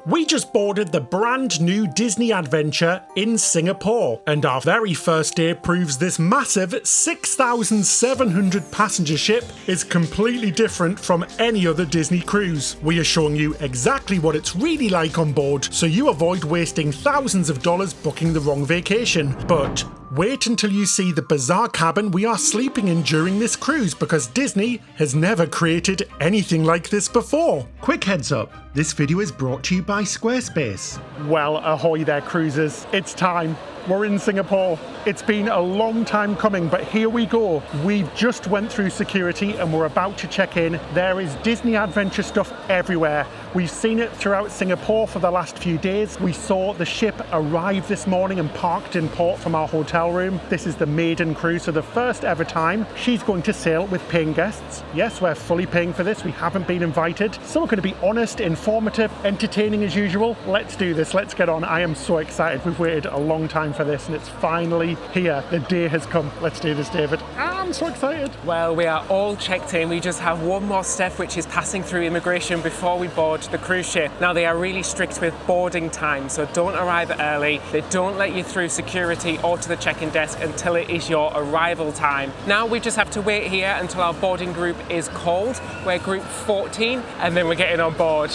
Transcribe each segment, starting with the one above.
We just boarded the brand new Disney adventure in Singapore, and our very first day proves this massive 6,700 passenger ship is completely different from any other Disney cruise. We are showing you exactly what it's really like on board, so you avoid wasting thousands of dollars booking the wrong vacation. But wait until you see the bizarre cabin we are sleeping in during this cruise, because Disney has never created anything like this before. Quick heads up, this video is brought to you by Squarespace. Well, ahoy there cruisers, it's time. We're in Singapore. It's been a long time coming, but here we go. We've just went through security and we're about to check in. There is Disney adventure stuff everywhere. We've seen it throughout Singapore for the last few days. We saw the ship arrive this morning and parked in port from our hotel room. This is the maiden cruise, so the first ever time she's going to sail with paying guests. Yes, we're fully paying for this. We haven't been invited. So we're going to be honest, informative, entertaining as usual. Let's do this. Let's get on. I am so excited. We've waited a long time for this and it's finally here. The day has come. Let's do this, David. I'm so excited. Well, we are all checked in. We just have one more step, which is passing through immigration before we board the cruise ship. Now, they are really strict with boarding time, so don't arrive early. They don't let you through security or to the check-in desk until it is your arrival time. Now we just have to wait here until our boarding group is called. We're group 14 and then we're getting on board.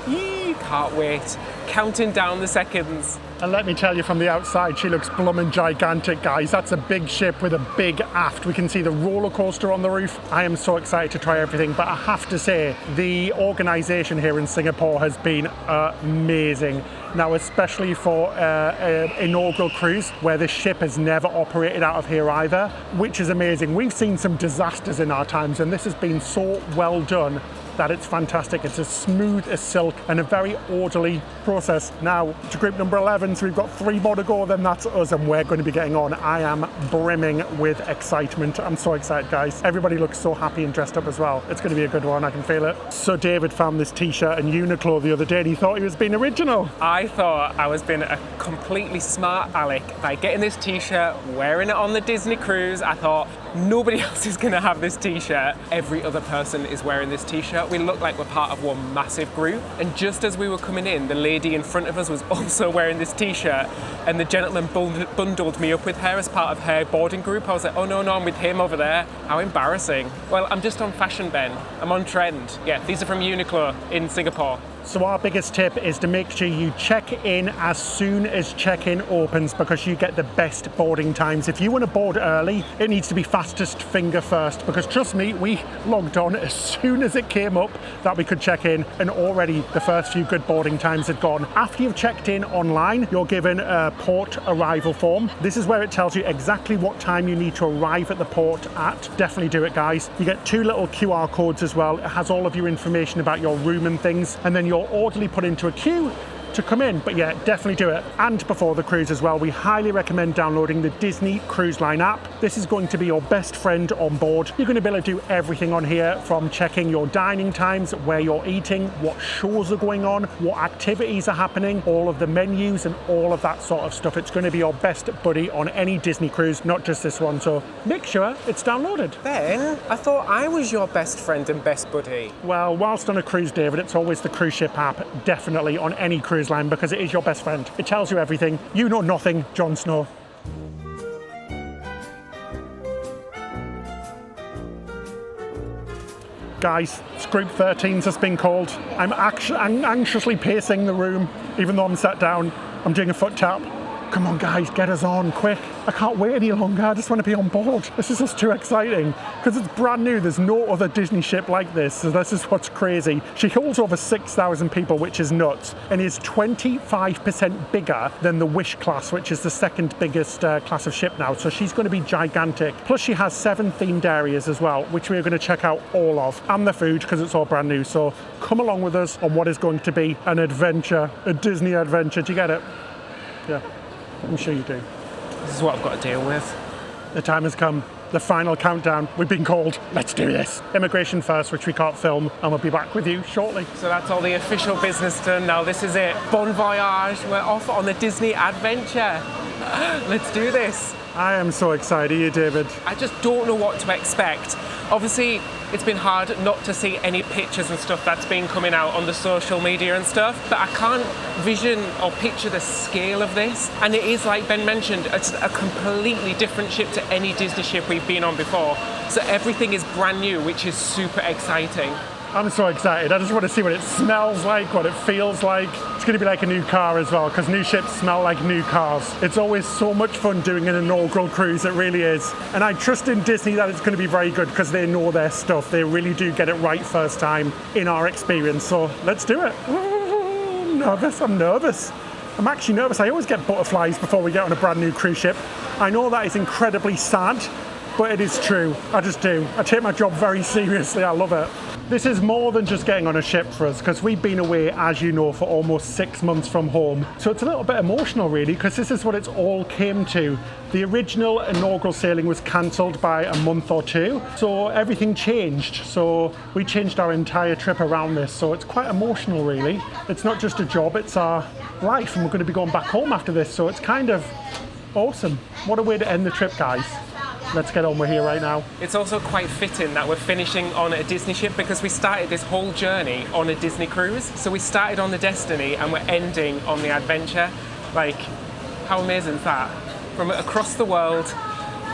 Yee, can't wait. Counting down the seconds. And let me tell you, from the outside, she looks bloomin' gigantic, guys. That's a big ship with a big aft. We can see the roller coaster on the roof. I am so excited to try everything, but I have to say, the organisation here in Singapore has been amazing. Now, especially for an inaugural cruise, where this ship has never operated out of here either, which is amazing. We've seen some disasters in our times, and this has been so well done that it's fantastic. It's as smooth as silk and a very orderly process. Now to group number 11, so we've got 3 more to go, then that's us and we're going to be getting on. I am brimming with excitement. I'm so excited, guys. Everybody looks so happy and dressed up as well. It's going to be a good one, I can feel it. So David found this t-shirt in Uniqlo the other day and he thought he was being original. I thought I was being a completely smart aleck by getting this t-shirt, wearing it on the Disney cruise. I thought nobody else is going to have this t-shirt. Every other person is wearing this t-shirt. We look like we're part of one massive group. And just as we were coming in, the lady in front of us was also wearing this t-shirt, and the gentleman bundled me up with her as part of her boarding group. I was like, oh no, I'm with him over there. How embarrassing. Well, I'm just on fashion, Ben. I'm on trend. Yeah, these are from Uniqlo in Singapore. So our biggest tip is to make sure you check in as soon as check-in opens, because you get the best boarding times. If you want to board early, it needs to be fastest finger first, because trust me, we logged on as soon as it came up that we could check in, and already the first few good boarding times had gone. After you've checked in online, you're given a port arrival form. This is where it tells you exactly what time you need to arrive at the port at. Definitely do it, guys. You get 2 little QR codes as well. It has all of your information about your room and things, and then you're orderly put into a queue to come in. But yeah, definitely do it. And before the cruise as well, we highly recommend downloading the Disney Cruise Line app. This is going to be your best friend on board. You're going to be able to do everything on here, from checking your dining times, where you're eating, what shows are going on, what activities are happening, all of the menus and all of that sort of stuff. It's going to be your best buddy on any Disney cruise, not just this one. So make sure it's downloaded. Ben, I thought I was your best friend and best buddy. Well, whilst on a cruise, David, it's always the cruise ship app, definitely on any cruise line, because it is your best friend. It tells you everything. You know nothing, Jon Snow. Guys, it's group 13's has been called. I'm anxiously pacing the room, even though I'm sat down. I'm doing a foot tap. Come on, guys, get us on, quick. I can't wait any longer. I just want to be on board. This is just too exciting because it's brand new. There's no other Disney ship like this, so this is what's crazy. She holds over 6,000 people, which is nuts, and is 25% bigger than the Wish class, which is the second biggest class of ship now. So she's going to be gigantic. Plus, she has 7 themed areas as well, which we're going to check out all of, and the food, because it's all brand new. So come along with us on what is going to be an adventure, a Disney adventure. Do you get it? Yeah. I'm sure you do. This is what I've got to deal with. The time has come. The final countdown. We've been called. Let's do this. Immigration first, which we can't film, and we'll be back with you shortly. So that's all the official business done. Now this is it. Bon voyage. We're off on the Disney adventure. Let's do this. I am so excited. Are you, David? I just don't know what to expect. Obviously, it's been hard not to see any pictures and stuff that's been coming out on the social media and stuff, but I can't vision or picture the scale of this. And it is, like Ben mentioned, it's a completely different ship to any Disney ship we've been on before. So everything is brand new, which is super exciting. I'm so excited. I just want to see what it smells like, what it feels like. It's going to be like a new car as well, because new ships smell like new cars. It's always so much fun doing an inaugural cruise, it really is. And I trust in Disney that it's going to be very good because they know their stuff. They really do get it right first time in our experience. So let's do it. Ooh, I'm nervous. I'm actually nervous. I always get butterflies before we get on a brand new cruise ship. I know that is incredibly sad, but it is true. I just do. I take my job very seriously. I love it. This is more than just getting on a ship for us, because we've been away, as you know, for almost 6 months from home. So it's a little bit emotional, really, because this is what it's all came to. The original inaugural sailing was cancelled by a month or two, so everything changed. So we changed our entire trip around this, so it's quite emotional, really. It's not just a job, it's our life, and we're going to be going back home after this, so it's kind of awesome. What a way to end the trip, guys. Let's get on, we're here right now. It's also quite fitting that we're finishing on a Disney ship because we started this whole journey on a Disney cruise. So we started on the Destiny and we're ending on the Adventure. Like, how amazing is that? From across the world,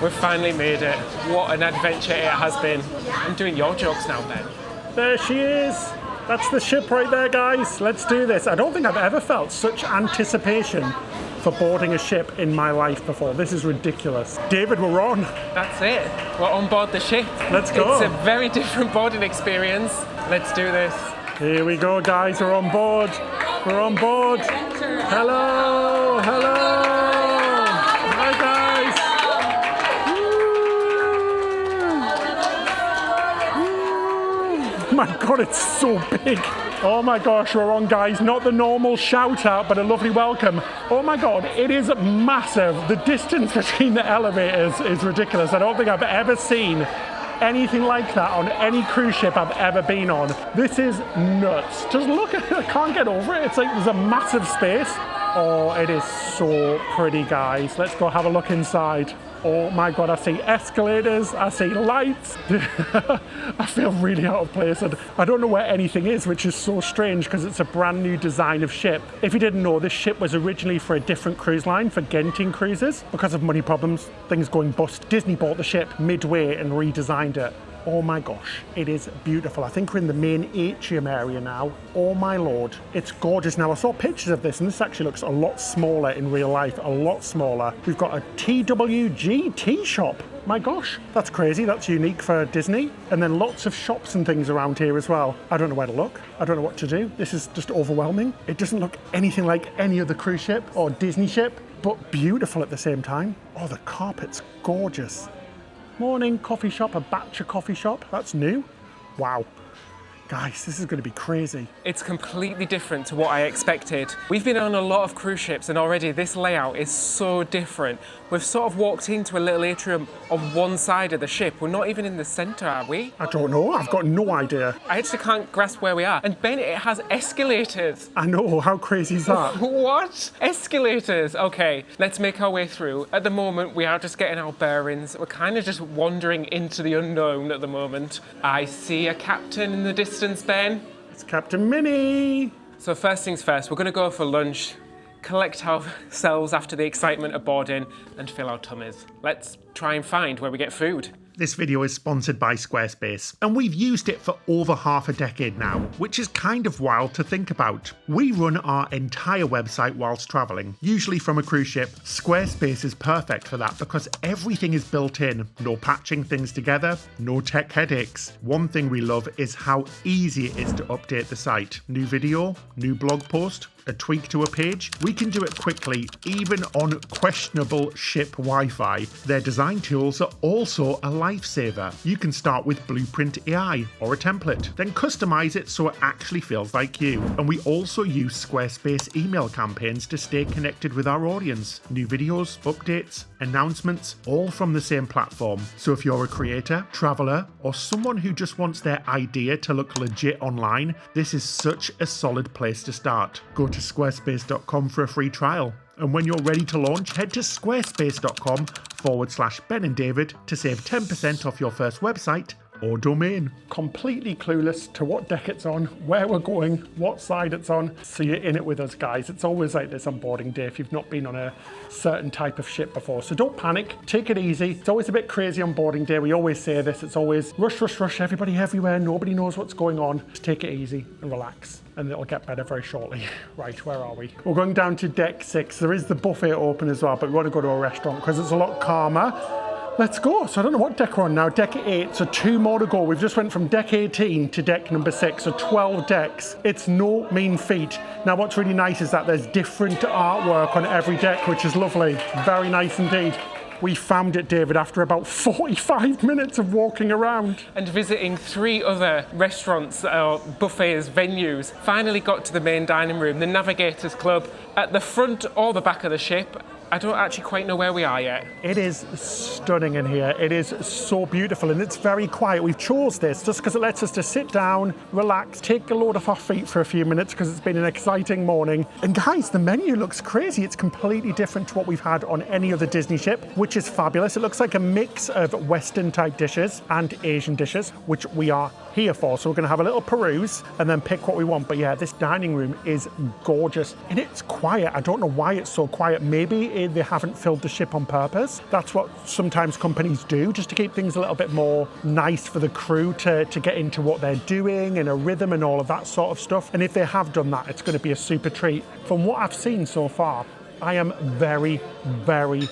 we've finally made it. What an adventure it has been. I'm doing your jokes now, Ben. There she is. That's the ship right there, guys. Let's do this. I don't think I've ever felt such anticipation for boarding a ship in my life before. This is ridiculous. David, we're on. That's it. We're on board the ship. Let's go. It's a very different boarding experience. Let's do this. Here we go, guys. We're on board. We're on board. Hello. Hello. Hi, guys. Oh my God, it's so big. Oh my gosh, we're on, guys. Not the normal shout out, but a lovely welcome. Oh my God, it is massive. The distance between the elevators is ridiculous. I don't think I've ever seen anything like that on any cruise ship I've ever been on. This is nuts. Just look at it. I can't get over it. It's like there's a massive space. Oh, it is so pretty, guys. Let's go have a look inside. Oh my God, I see escalators, I see lights. I feel really out of place, and I don't know where anything is, which is so strange because it's a brand new design of ship. If you didn't know, this ship was originally for a different cruise line, for Genting Cruises. Because of money problems, things going bust, Disney bought the ship midway and redesigned it. Oh my gosh, it is beautiful. I think we're in the main atrium area now. Oh my Lord, it's gorgeous. Now I saw pictures of this and this actually looks a lot smaller in real life, a lot smaller. We've got a TWG tea shop. My gosh, that's crazy. That's unique for Disney. And then lots of shops and things around here as well. I don't know where to look. I don't know what to do. This is just overwhelming. It doesn't look anything like any other cruise ship or Disney ship, but beautiful at the same time. Oh, the carpet's gorgeous. Morning, coffee shop, a Batcher coffee shop. That's new. Wow. Guys, this is going to be crazy. It's completely different to what I expected. We've been on a lot of cruise ships and already this layout is so different. We've sort of walked into a little atrium on one side of the ship. We're not even in the centre, are we? I don't know. I've got no idea. I actually can't grasp where we are. And Ben, it has escalators. I know. How crazy is that? What? Escalators. Okay, let's make our way through. At the moment, we are just getting our bearings. We're kind of just wandering into the unknown at the moment. I see a captain in the distance, Ben. It's Captain Minnie. So first things first, we're going to go for lunch, collect ourselves after the excitement of boarding, and fill our tummies. Let's try and find where we get food. This video is sponsored by Squarespace, and we've used it for over half a decade now, which is kind of wild to think about. We run our entire website whilst travelling, usually from a cruise ship. Squarespace is perfect for that because everything is built in. No patching things together, no tech headaches. One thing we love is how easy it is to update the site. New video, new blog post, a tweak to a page, we can do it quickly, even on questionable ship Wi-Fi. Their design tools are also a lifesaver. You can start with Blueprint AI or a template, then customize it so it actually feels like you. And we also use Squarespace email campaigns to stay connected with our audience. New videos, updates, announcements, all from the same platform. So if you're a creator, traveler, or someone who just wants their idea to look legit online, this is such a solid place to start. Go to squarespace.com for a free trial. And when you're ready to launch, head to squarespace.com/Ben and David to save 10% off your first website or domain. Completely clueless to what deck it's on, where we're going, what side it's on. So you're in it with us, guys. It's always like this on boarding day if you've not been on a certain type of ship before. So don't panic, take it easy. It's always a bit crazy on boarding day. We always say this, it's always rush, rush, rush, everybody everywhere, nobody knows what's going on. Just take it easy and relax, and it'll get better very shortly. Right, where are we? We're going down to deck 6. There is the buffet open as well, but we want to go to a restaurant because it's a lot calmer. Let's go. So I don't know what deck we're on now. Deck 8, so 2 more to go. We've just went from deck 18 to deck number 6, so 12 decks. It's no mean feat. Now what's really nice is that there's different artwork on every deck, which is lovely. Very nice indeed. We found it, David, after about 45 minutes of walking around. And visiting 3 other restaurants, buffets, venues. Finally got to the main dining room, the Navigators Club, at the front or the back of the ship. I don't actually quite know where we are yet. It is stunning in here. It is so beautiful and it's very quiet. We've chose this just because it lets us to sit down, relax, take a load off our feet for a few minutes because it's been an exciting morning. And guys, the menu looks crazy. It's completely different to what we've had on any other Disney ship, which is fabulous. It looks like a mix of Western type dishes and Asian dishes, which we are here for. So we're going to have a little peruse and then pick what we want. But yeah, this dining room is gorgeous and it's quiet. I don't know why it's so quiet. Maybe they haven't filled the ship on purpose. That's what sometimes companies do, just to keep things a little bit more nice for the crew to get into what they're doing and a rhythm and all of that sort of stuff. And if they have done that, it's going to be a super treat. From what I've seen so far, I am very, very,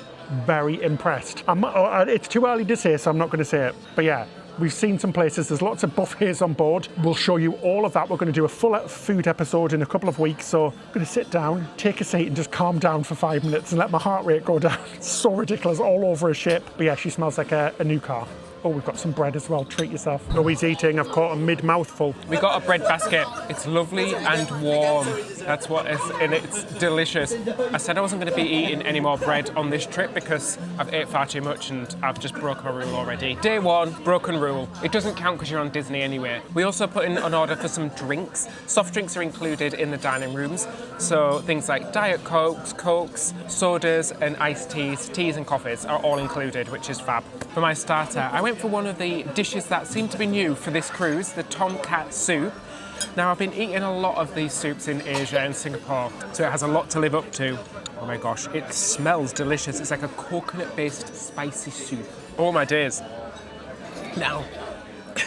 very impressed. It's too early to say, so I'm not going to say it. But yeah, we've seen some places, there's lots of buffets on board. We'll show you all of that. We're going to do a full food episode in a couple of weeks. So I'm going to sit down, take a seat and just calm down for 5 minutes and let my heart rate go down. It's so ridiculous, all over a ship. But yeah, she smells like a new car. Oh, we've got some bread as well. Treat yourself. Louise eating. I've caught a mid-mouthful. We got a bread basket. It's lovely and warm. That's what it's in. It's delicious. I said I wasn't going to be eating any more bread on this trip because I've ate far too much and I've just broken my rule already. Day 1, broken rule. It doesn't count because you're on Disney anyway. We also put in an order for some drinks. Soft drinks are included in the dining rooms. So things like Diet Cokes, sodas and iced teas and coffees are all included, which is fab. For my starter, I went for one of the dishes that seem to be new for this cruise, the Tomcat soup. Now, I've been eating a lot of these soups in Asia and Singapore, so it has a lot to live up to. Oh my gosh, it smells delicious. It's like a coconut-based spicy soup. Oh my days. Now, do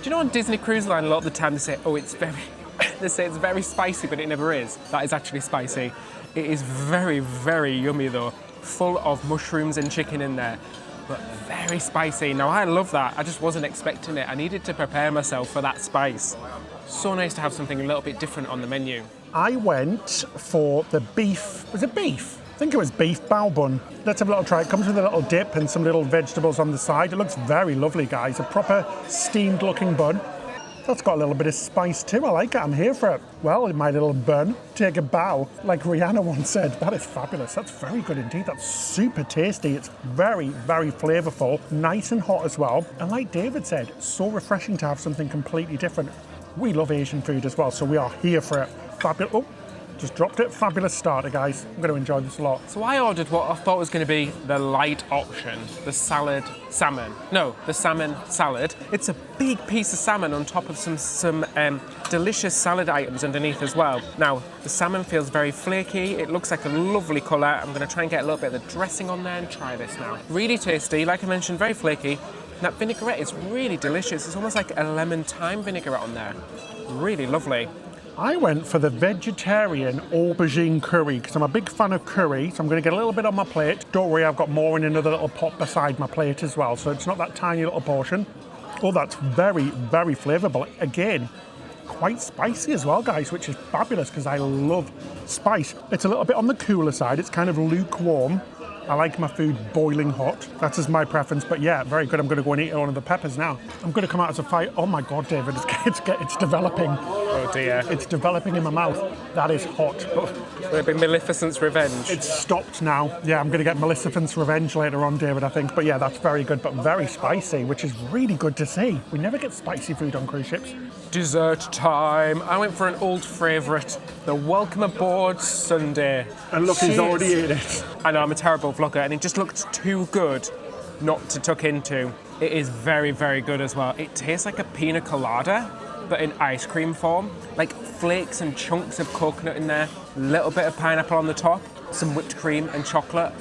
you know on Disney Cruise Line a lot of the time they say, oh, it's very, they say it's very spicy, but it never is. That is actually spicy. It is very, very yummy though, full of mushrooms and chicken in there. But very spicy. Now I love that. I just wasn't expecting it. I needed to prepare myself for that spice. So nice to have something a little bit different on the menu. I went for the beef. Was it beef? I think it was beef bao bun. Let's have a little try. It comes with a little dip and some little vegetables on the side. It looks very lovely, guys. A proper steamed looking bun. That's got a little bit of spice too. I like it. I'm here for it. Well, in my little bun, take a bow. Like Rihanna once said, that is fabulous. That's very good indeed. That's super tasty. It's very, very flavourful. Nice and hot as well. And like David said, so refreshing to have something completely different. We love Asian food as well, so we are here for it. Fabulous. Oh, just dropped it. Fabulous starter, guys. I'm going to enjoy this a lot. So I ordered what I thought was going to be the light option, the salmon salad. It's a big piece of salmon on top of some delicious salad items underneath as well. Now, the salmon feels very flaky. It looks like a lovely colour. I'm going to try and get a little bit of the dressing on there and try this now. Really tasty, like I mentioned, very flaky. That vinaigrette is really delicious. It's almost like a lemon thyme vinaigrette on there. Really lovely. I went for the vegetarian aubergine curry because I'm a big fan of curry, so I'm going to get a little bit on my plate. Don't worry, I've got more in another little pot beside my plate as well, so it's not that tiny little portion. Oh, that's very, very flavourful. Again, quite spicy as well, guys, which is fabulous because I love spice. It's a little bit on the cooler side. It's kind of lukewarm. I like my food boiling hot. That's just my preference, but yeah, very good. I'm going to go and eat one of the peppers now. I'm going to come out as a fight. Oh my God, David, it's developing. Oh dear. It's developing in my mouth. That is hot. Will it be Maleficent's revenge? It's stopped now. Yeah, I'm going to get Maleficent's revenge later on, David, I think. But yeah, that's very good, but very spicy, which is really good to see. We never get spicy food on cruise ships. Dessert time. I went for an old favourite, the Welcome Aboard Sundae. And look, he's already ate it. I know, I'm a terrible vlogger, and it just looked too good not to tuck into. It is very, very good as well. It tastes like a pina colada, but in ice cream form. Like flakes and chunks of coconut in there, a little bit of pineapple on the top, some whipped cream and chocolate.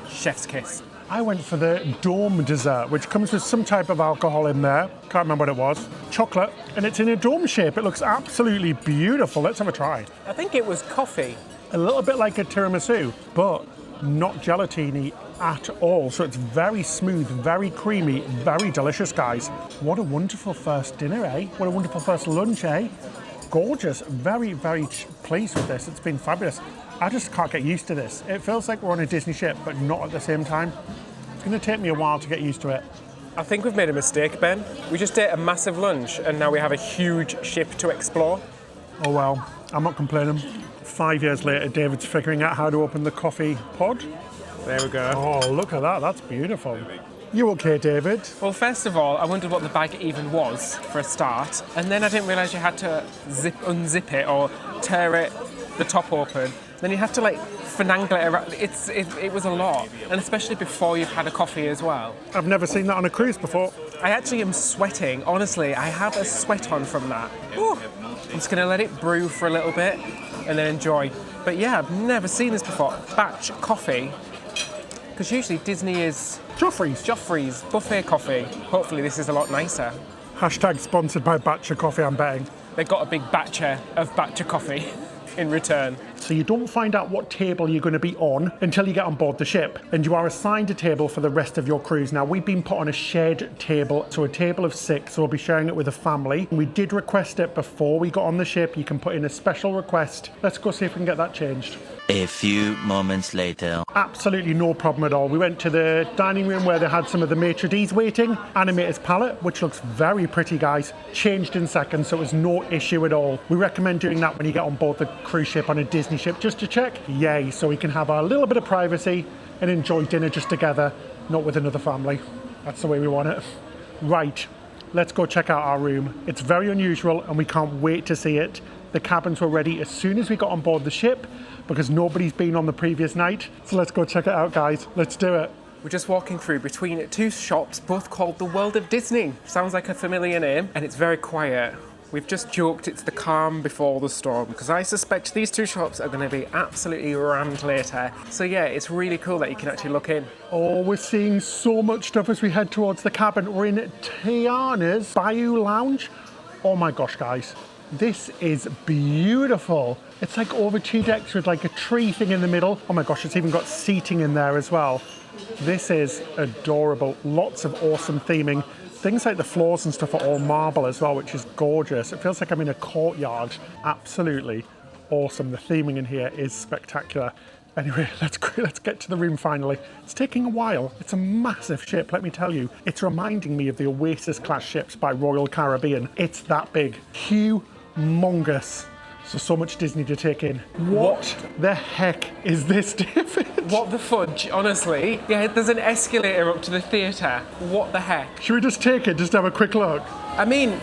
Chef's kiss. I went for the dome dessert, which comes with some type of alcohol in there. Can't remember what it was. Chocolate, and it's in a dome shape. It looks absolutely beautiful. Let's have a try. I think it was coffee. A little bit like a tiramisu, but not gelatine-y at all. So it's very smooth, very creamy, very delicious, guys. What a wonderful first dinner, eh? What a wonderful first lunch, eh? Gorgeous. Very, very pleased with this. It's been fabulous. I just can't get used to this. It feels like we're on a Disney ship, but not at the same time. It's going to take me a while to get used to it. I think we've made a mistake, Ben. We just ate a massive lunch and now we have a huge ship to explore. Oh well, I'm not complaining. 5 years later, David's figuring out how to open the coffee pod. There we go. Oh, look at that. That's beautiful. You okay, David? Well, first of all, I wondered what the bag even was for a start, and then I didn't realise you had to unzip it or tear it, the top open. Then you have to like finagle it around. It was a lot, and especially before you've had a coffee as well. I've never seen that on a cruise before. I actually am sweating. Honestly, I have a sweat on from that. Whew. I'm just going to let it brew for a little bit and then enjoy. But yeah, I've never seen this before. Batch coffee. Because usually Disney is Joffrey's buffet coffee. Hopefully this is a lot nicer. Hashtag sponsored by Batcher Coffee, I'm betting. They got a big batcher of Batcher coffee in return. So you don't find out what table you're going to be on until you get on board the ship, and you are assigned a table for the rest of your cruise. Now, we've been put on a shared table, so a table of 6, so we'll be sharing it with a family. We did request it before we got on the ship. You can put in a special request. Let's go see if we can get that changed. A few moments later. Absolutely no problem at all. We went to the dining room where they had some of the maitre d's waiting. Animator's palette, which looks very pretty, guys. Changed in seconds, so it was no issue at all. We recommend doing that when you get on board the cruise ship on a Disney ship, just to check. Yay, so we can have a little bit of privacy and enjoy dinner just together, not with another family. That's the way we want it. Right, let's go check out our room. It's very unusual and we can't wait to see it. The cabins were ready as soon as we got on board the ship because nobody's been on the previous night. So let's go check it out, guys. Let's do it. We're just walking through between 2 shops, both called the World of Disney. Sounds like a familiar name, and it's very quiet. We've just joked it's the calm before the storm, because I suspect these 2 shops are going to be absolutely rammed later. So yeah, it's really cool that you can actually look in. Oh, we're seeing so much stuff as we head towards the cabin. We're in Tiana's Bayou Lounge. Oh my gosh, guys. This is beautiful. It's like over 2 decks with like a tree thing in the middle. Oh my gosh, it's even got seating in there as well. This is adorable. Lots of awesome theming. Things like the floors and stuff are all marble as well, which is gorgeous. It feels like I'm in a courtyard. Absolutely awesome. The theming in here is spectacular. Anyway, let's get to the room finally. It's taking a while. It's a massive ship, let me tell you. It's reminding me of the Oasis-class ships by Royal Caribbean. It's that big. Humongous. So much Disney to take in. What the heck is this, David? What the fudge, honestly. Yeah, there's an escalator up to the theatre. What the heck? Should we just take it, just have a quick look? I mean,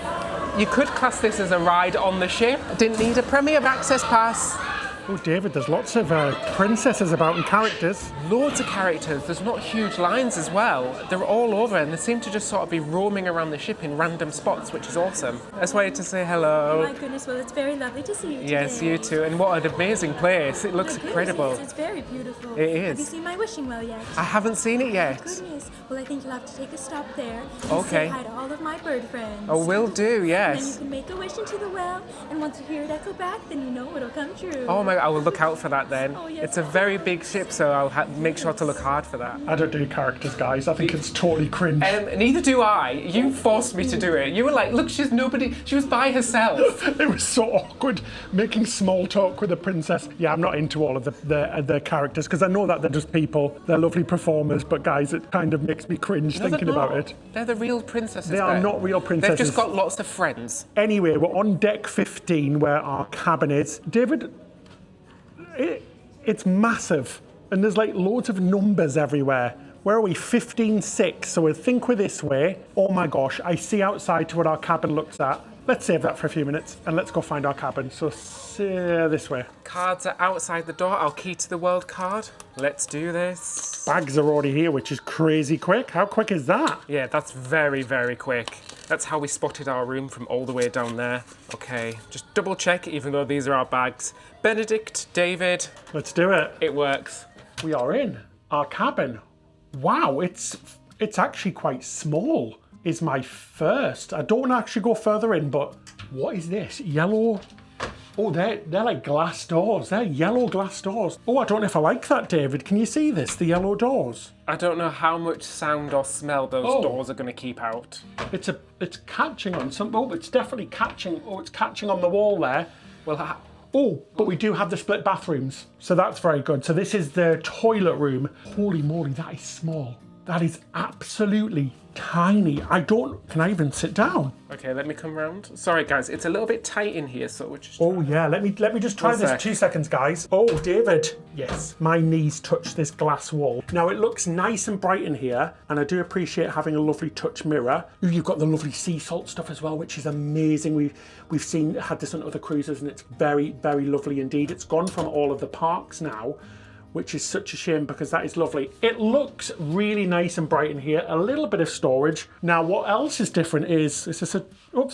you could class this as a ride on the ship. Didn't need a Premier Access Pass. Oh, David, there's lots of princesses about and characters. Loads of characters. There's not huge lines as well. They're all over and they seem to just sort of be roaming around the ship in random spots, which is awesome. I just wanted to say hello. Oh my goodness, well, it's very lovely to see you today. Yes, you too. And what an amazing place. It looks incredible. Yes, it's very beautiful. It is. Have you seen my wishing well yet? I haven't seen it yet. Oh, goodness. Well, I think you'll have to take a stop there and Okay. say hi to all of my bird friends. Oh, will do, And then you yes. can make a wish into the well, and once you hear it echo back, then you know it'll come true. Oh my, I will look out for that then. Oh, yes. It's a very big ship, so I'll make sure to look hard for that. I don't do characters, guys. I think it's totally cringe. Neither do I. You forced me to do it. You were like, look, she's nobody. She was by herself. It was so awkward making small talk with a princess. Yeah, I'm not into all of the characters because I know that they're just people. They're lovely performers, but guys, it kind of makes me cringe No, thinking they're about not. it. They're the real princesses. They are Ben. not real princesses. They've just got lots of friends. Anyway, we're on deck 15 where our cabin is. David, it's massive and there's like loads of numbers everywhere. Where are we? 15-6. So we'll think we're this way. Oh my gosh, I see outside to what our cabin looks at. let's save that for a few minutes and let's go find our cabin. So this way. Cards are outside the door. Our key to the world card. Let's do this. Bags are already here, which is crazy quick. How quick is that? Yeah, that's very, very quick. That's how we spotted our room from all the way down there. Okay, just double check, even though these are our bags. Benedict, David. Let's do it. It works. We are in our cabin. Wow, it's actually quite small. Is my first. I don't want to actually go further in, but what is this? Yellow. Oh, they're like glass doors. They're yellow glass doors. Oh, I don't know if I like that, David. Can you see this? The yellow doors. I don't know how much sound or smell those doors are going to keep out. It's catching on something. Oh, it's definitely catching. Oh, it's catching on the wall there. Well, but we do have the split bathrooms, so that's very good. So this is the toilet room. Holy moly, that is small. That is absolutely tiny. Can I even sit down? Okay, let me come round. Sorry guys, it's a little bit tight in here, so we're just... Oh yeah, let me just try this. 2 seconds, guys. Oh, David. Yes, my knees touch this glass wall. Now it looks nice and bright in here, and I do appreciate having a lovely touch mirror. Ooh, you've got the lovely sea salt stuff as well, which is amazing. We've had this on other cruises, and it's very, very lovely indeed. It's gone from all of the parks now, which is such a shame because that is lovely. It looks really nice and bright in here. A little bit of storage. Now, what else is different is, so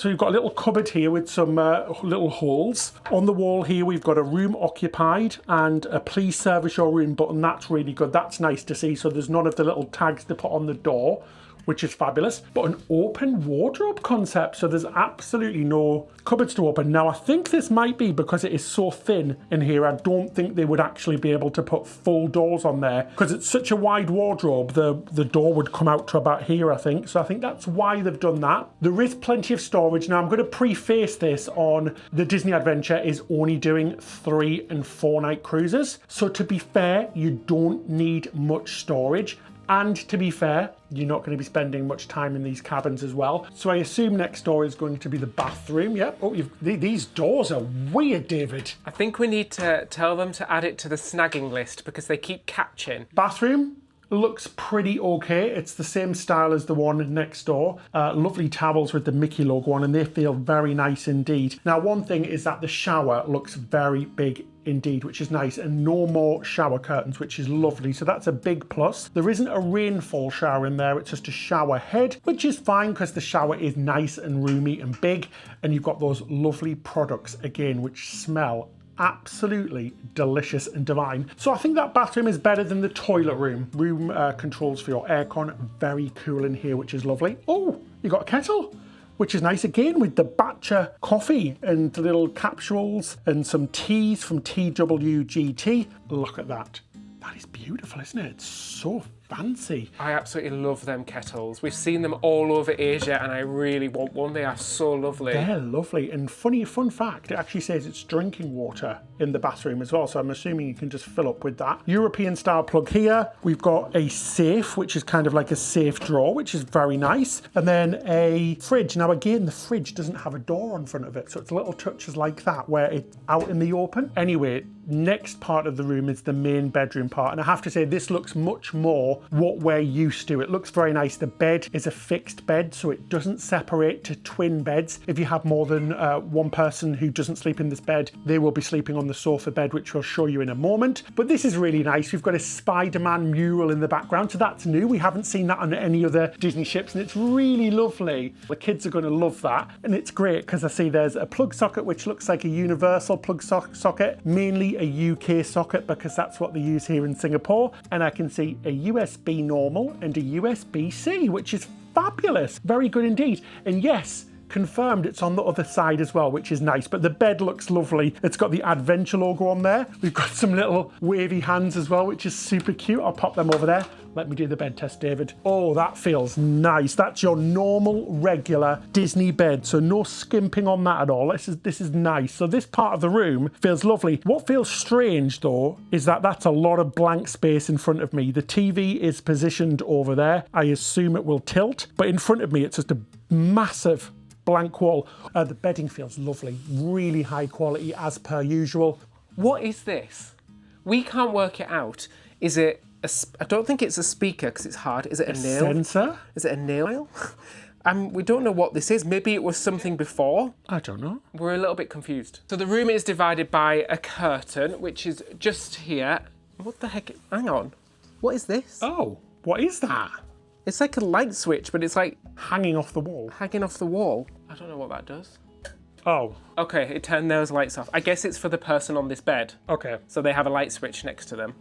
you've got a little cupboard here with some little holes. On the wall here, we've got a room occupied and a please service your room button. That's really good. That's nice to see. So there's none of the little tags to put on the door, which is fabulous, but an open wardrobe concept. So there's absolutely no cupboards to open. Now, I think this might be because it is so thin in here. I don't think they would actually be able to put full doors on there because it's such a wide wardrobe. The door would come out to about here, I think. So I think that's why they've done that. There is plenty of storage. Now, I'm going to preface this on the Disney Adventure is only doing 3 and 4 night cruises. So to be fair, you don't need much storage. And to be fair, you're not going to be spending much time in these cabins as well. So I assume next door is going to be the bathroom. Yep. Oh, these doors are weird, David. I think we need to tell them to add it to the snagging list because they keep catching. Bathroom looks pretty okay. It's the same style as the one next door. Lovely towels with the Mickey logo on, and they feel very nice indeed. Now, one thing is that the shower looks very big indeed, which is nice, and no more shower curtains, which is lovely. So that's a big plus. There isn't a rainfall shower in there. It's just a shower head, which is fine because the shower is nice and roomy and big, and you've got those lovely products again, which smell absolutely delicious and divine. So I think that bathroom is better than the toilet room. Room controls for your aircon, very cool in here, which is lovely. Oh, you got a kettle, which is nice again with the Batcher coffee and the little capsules and some teas from TWGT. Look at that. That is beautiful, isn't it? It's so fancy. I absolutely love them kettles. We've seen them all over Asia and I really want one. They are so lovely. They're lovely. And fun fact, it actually says it's drinking water in the bathroom as well. So I'm assuming you can just fill up with that. European style plug here. We've got a safe, which is kind of like a safe drawer, which is very nice. And then a fridge. Now again, the fridge doesn't have a door in front of it. So it's little touches like that where it's out in the open. Anyway, next part of the room is the main bedroom part. And I have to say, this looks much more what we're used to. It looks very nice. The bed is a fixed bed, so it doesn't separate to twin beds. If you have more than one person who doesn't sleep in this bed, they will be sleeping on the sofa bed, which we'll show you in a moment. But this is really nice. We've got a Spider-Man mural in the background, so that's new. We haven't seen that on any other Disney ships, and it's really lovely. The kids are going to love that, and it's great because I see there's a plug socket, which looks like a universal plug socket, mainly a UK socket because that's what they use here in Singapore. And I can see a USB normal and a USB-C, which is fabulous. Very good indeed. And yes, confirmed it's on the other side as well, which is nice. But the bed looks lovely. It's got the Adventure logo on there. We've got some little wavy hands as well, which is super cute. I'll pop them over there. Let me do the bed test, David. Oh, that feels nice. That's your normal, regular Disney bed. So no skimping on that at all. This is nice. So this part of the room feels lovely. What feels strange, though, is that that's a lot of blank space in front of me. The TV is positioned over there. I assume it will tilt. But in front of me, it's just a massive blank wall. The bedding feels lovely. Really high quality, as per usual. What is this? We can't work it out. Is it... I don't think it's a speaker because it's hard. Is it a nail? Sensor? Is it a nail? We don't know what this is. Maybe it was something before. I don't know. We're a little bit confused. So the room is divided by a curtain, which is just here. What the heck? Hang on. What is this? Oh, what is that? It's like a light switch, but it's like Hanging off the wall. hanging off the wall. I don't know what that does. Oh, Okay, it turned those lights off. I guess it's for the person on this bed. okay. So they have a light switch next to them.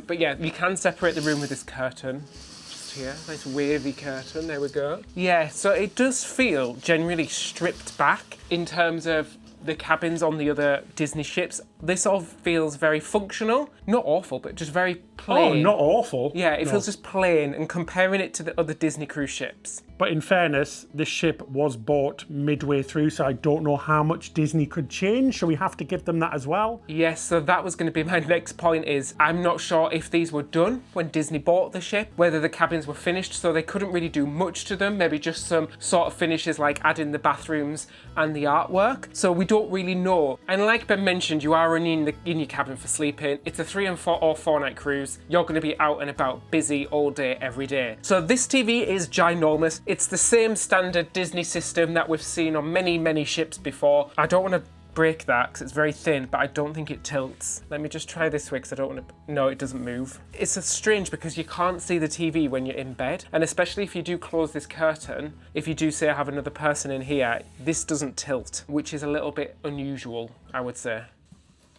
But yeah, you can separate the room with this curtain. Just here, nice wavy curtain, there we go. Yeah, so it does feel generally stripped back in terms of the cabins on the other Disney ships. This all feels very functional. Not awful, but just very plain. Oh, not awful. Yeah, it No. feels just plain, and comparing it to the other Disney cruise ships. But in fairness, this ship was bought midway through, so I don't know how much Disney could change. So we have to give them that as well. Yes, so that was going to be my next point is I'm not sure if these were done when Disney bought the ship, whether the cabins were finished, so they couldn't really do much to them, maybe just some sort of finishes like adding the bathrooms and the artwork. So we don't really know. And like Ben mentioned, you are only in your cabin for sleeping. It's a 3 and 4 or 4 night cruise. You're going to be out and about busy all day, every day. So this TV is ginormous. It's the same standard Disney system that we've seen on many, many ships before. I don't want to break that because it's very thin, but I don't think it tilts. Let me just try this way because I don't want to... No, it doesn't move. It's strange because you can't see the TV when you're in bed. And especially if you do close this curtain, if you do say I have another person in here, this doesn't tilt, which is a little bit unusual, I would say.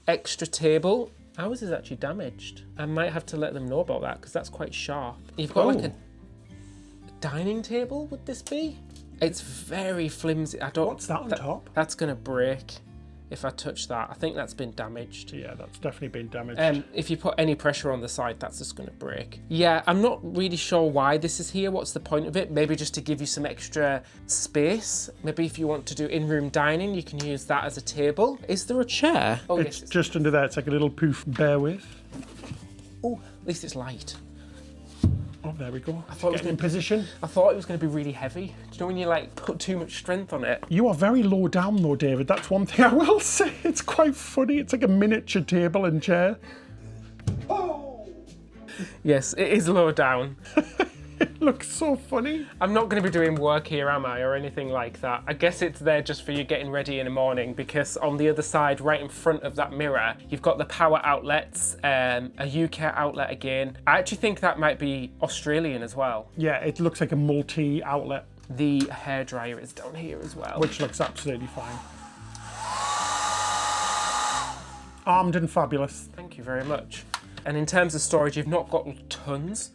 Extra table. Ours is actually damaged. I might have to let them know about that because that's quite sharp. You've got like a dining table, would this be? It's very flimsy. I don't... What's that on top? That's gonna break if I touch that. I think that's been damaged. Yeah, that's definitely been damaged. If you put any pressure on the side, that's just gonna break. Yeah, I'm not really sure why this is here. What's the point of it? Maybe just to give you some extra space. Maybe if you want to do in-room dining, you can use that as a table. Is there a chair? Oh, It's yes. just under there. It's like a little poof. Bear with. Oh, at least it's light. Oh, there we go. I thought it was Getting in position. I thought it was going to be really heavy. Do you know when you like put too much strength on it? You are very low down though, David. That's one thing I will say. It's quite funny. It's like a miniature table and chair. Yes, it is low down. It looks so funny. I'm not going to be doing work here, am I, or anything like that. I guess it's there just for you getting ready in the morning because on the other side, right in front of that mirror, you've got the power outlets, a UK outlet again. I actually think that might be Australian as well. Yeah, it looks like a multi-outlet, The hairdryer is down here as well. which looks absolutely fine. Armed and fabulous. Thank you very much. And in terms of storage, you've not got tons,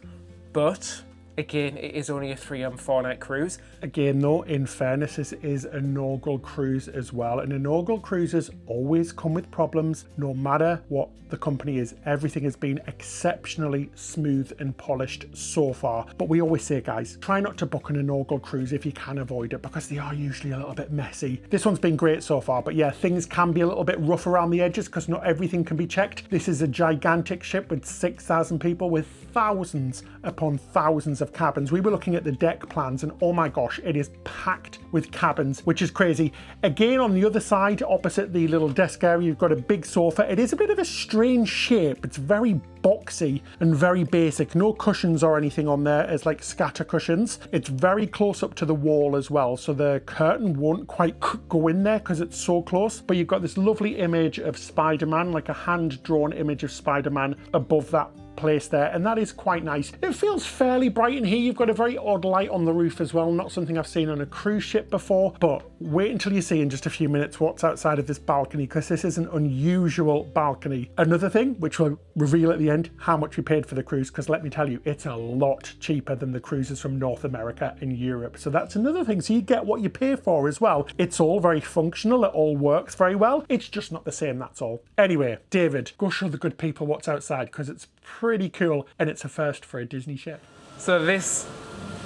but again, it is only a 3 and 4 night cruise. Again though, in fairness, this is an inaugural cruise as well. And inaugural cruises always come with problems, no matter what the company is. Everything has been exceptionally smooth and polished so far. But we always say, guys, try not to book an inaugural cruise if you can avoid it, because they are usually a little bit messy. This one's been great so far, but yeah, things can be a little bit rough around the edges because not everything can be checked. This is a gigantic ship with 6,000 people with thousands upon thousands of cabins. We were looking at the deck plans and oh my gosh, it is packed with cabins, which is crazy. Again, on the other side, opposite the little desk area, you've got a big sofa. It is a bit of a strange shape. It's very boxy and very basic. No cushions or anything on there as like scatter cushions. It's very close up to the wall as well, so the curtain won't quite go in there because it's so close. But you've got this lovely image of Spider-Man, like a hand-drawn image of Spider-Man above that place there, and that is quite nice. It feels fairly bright in here. You've got a very odd light on the roof as well, not something I've seen on a cruise ship before, but wait until you see in just a few minutes what's outside of this balcony, because this is an unusual balcony. Another thing, which we'll reveal at the end, how much we paid for the cruise, because let me tell you, it's a lot cheaper than the cruises from North America and Europe. So that's another thing, so you get what you pay for as well. It's all very functional, it all works very well, it's just not the same, that's all. Anyway, David, go show the good people what's outside, because it's pretty cool and it's a first for a Disney ship. So this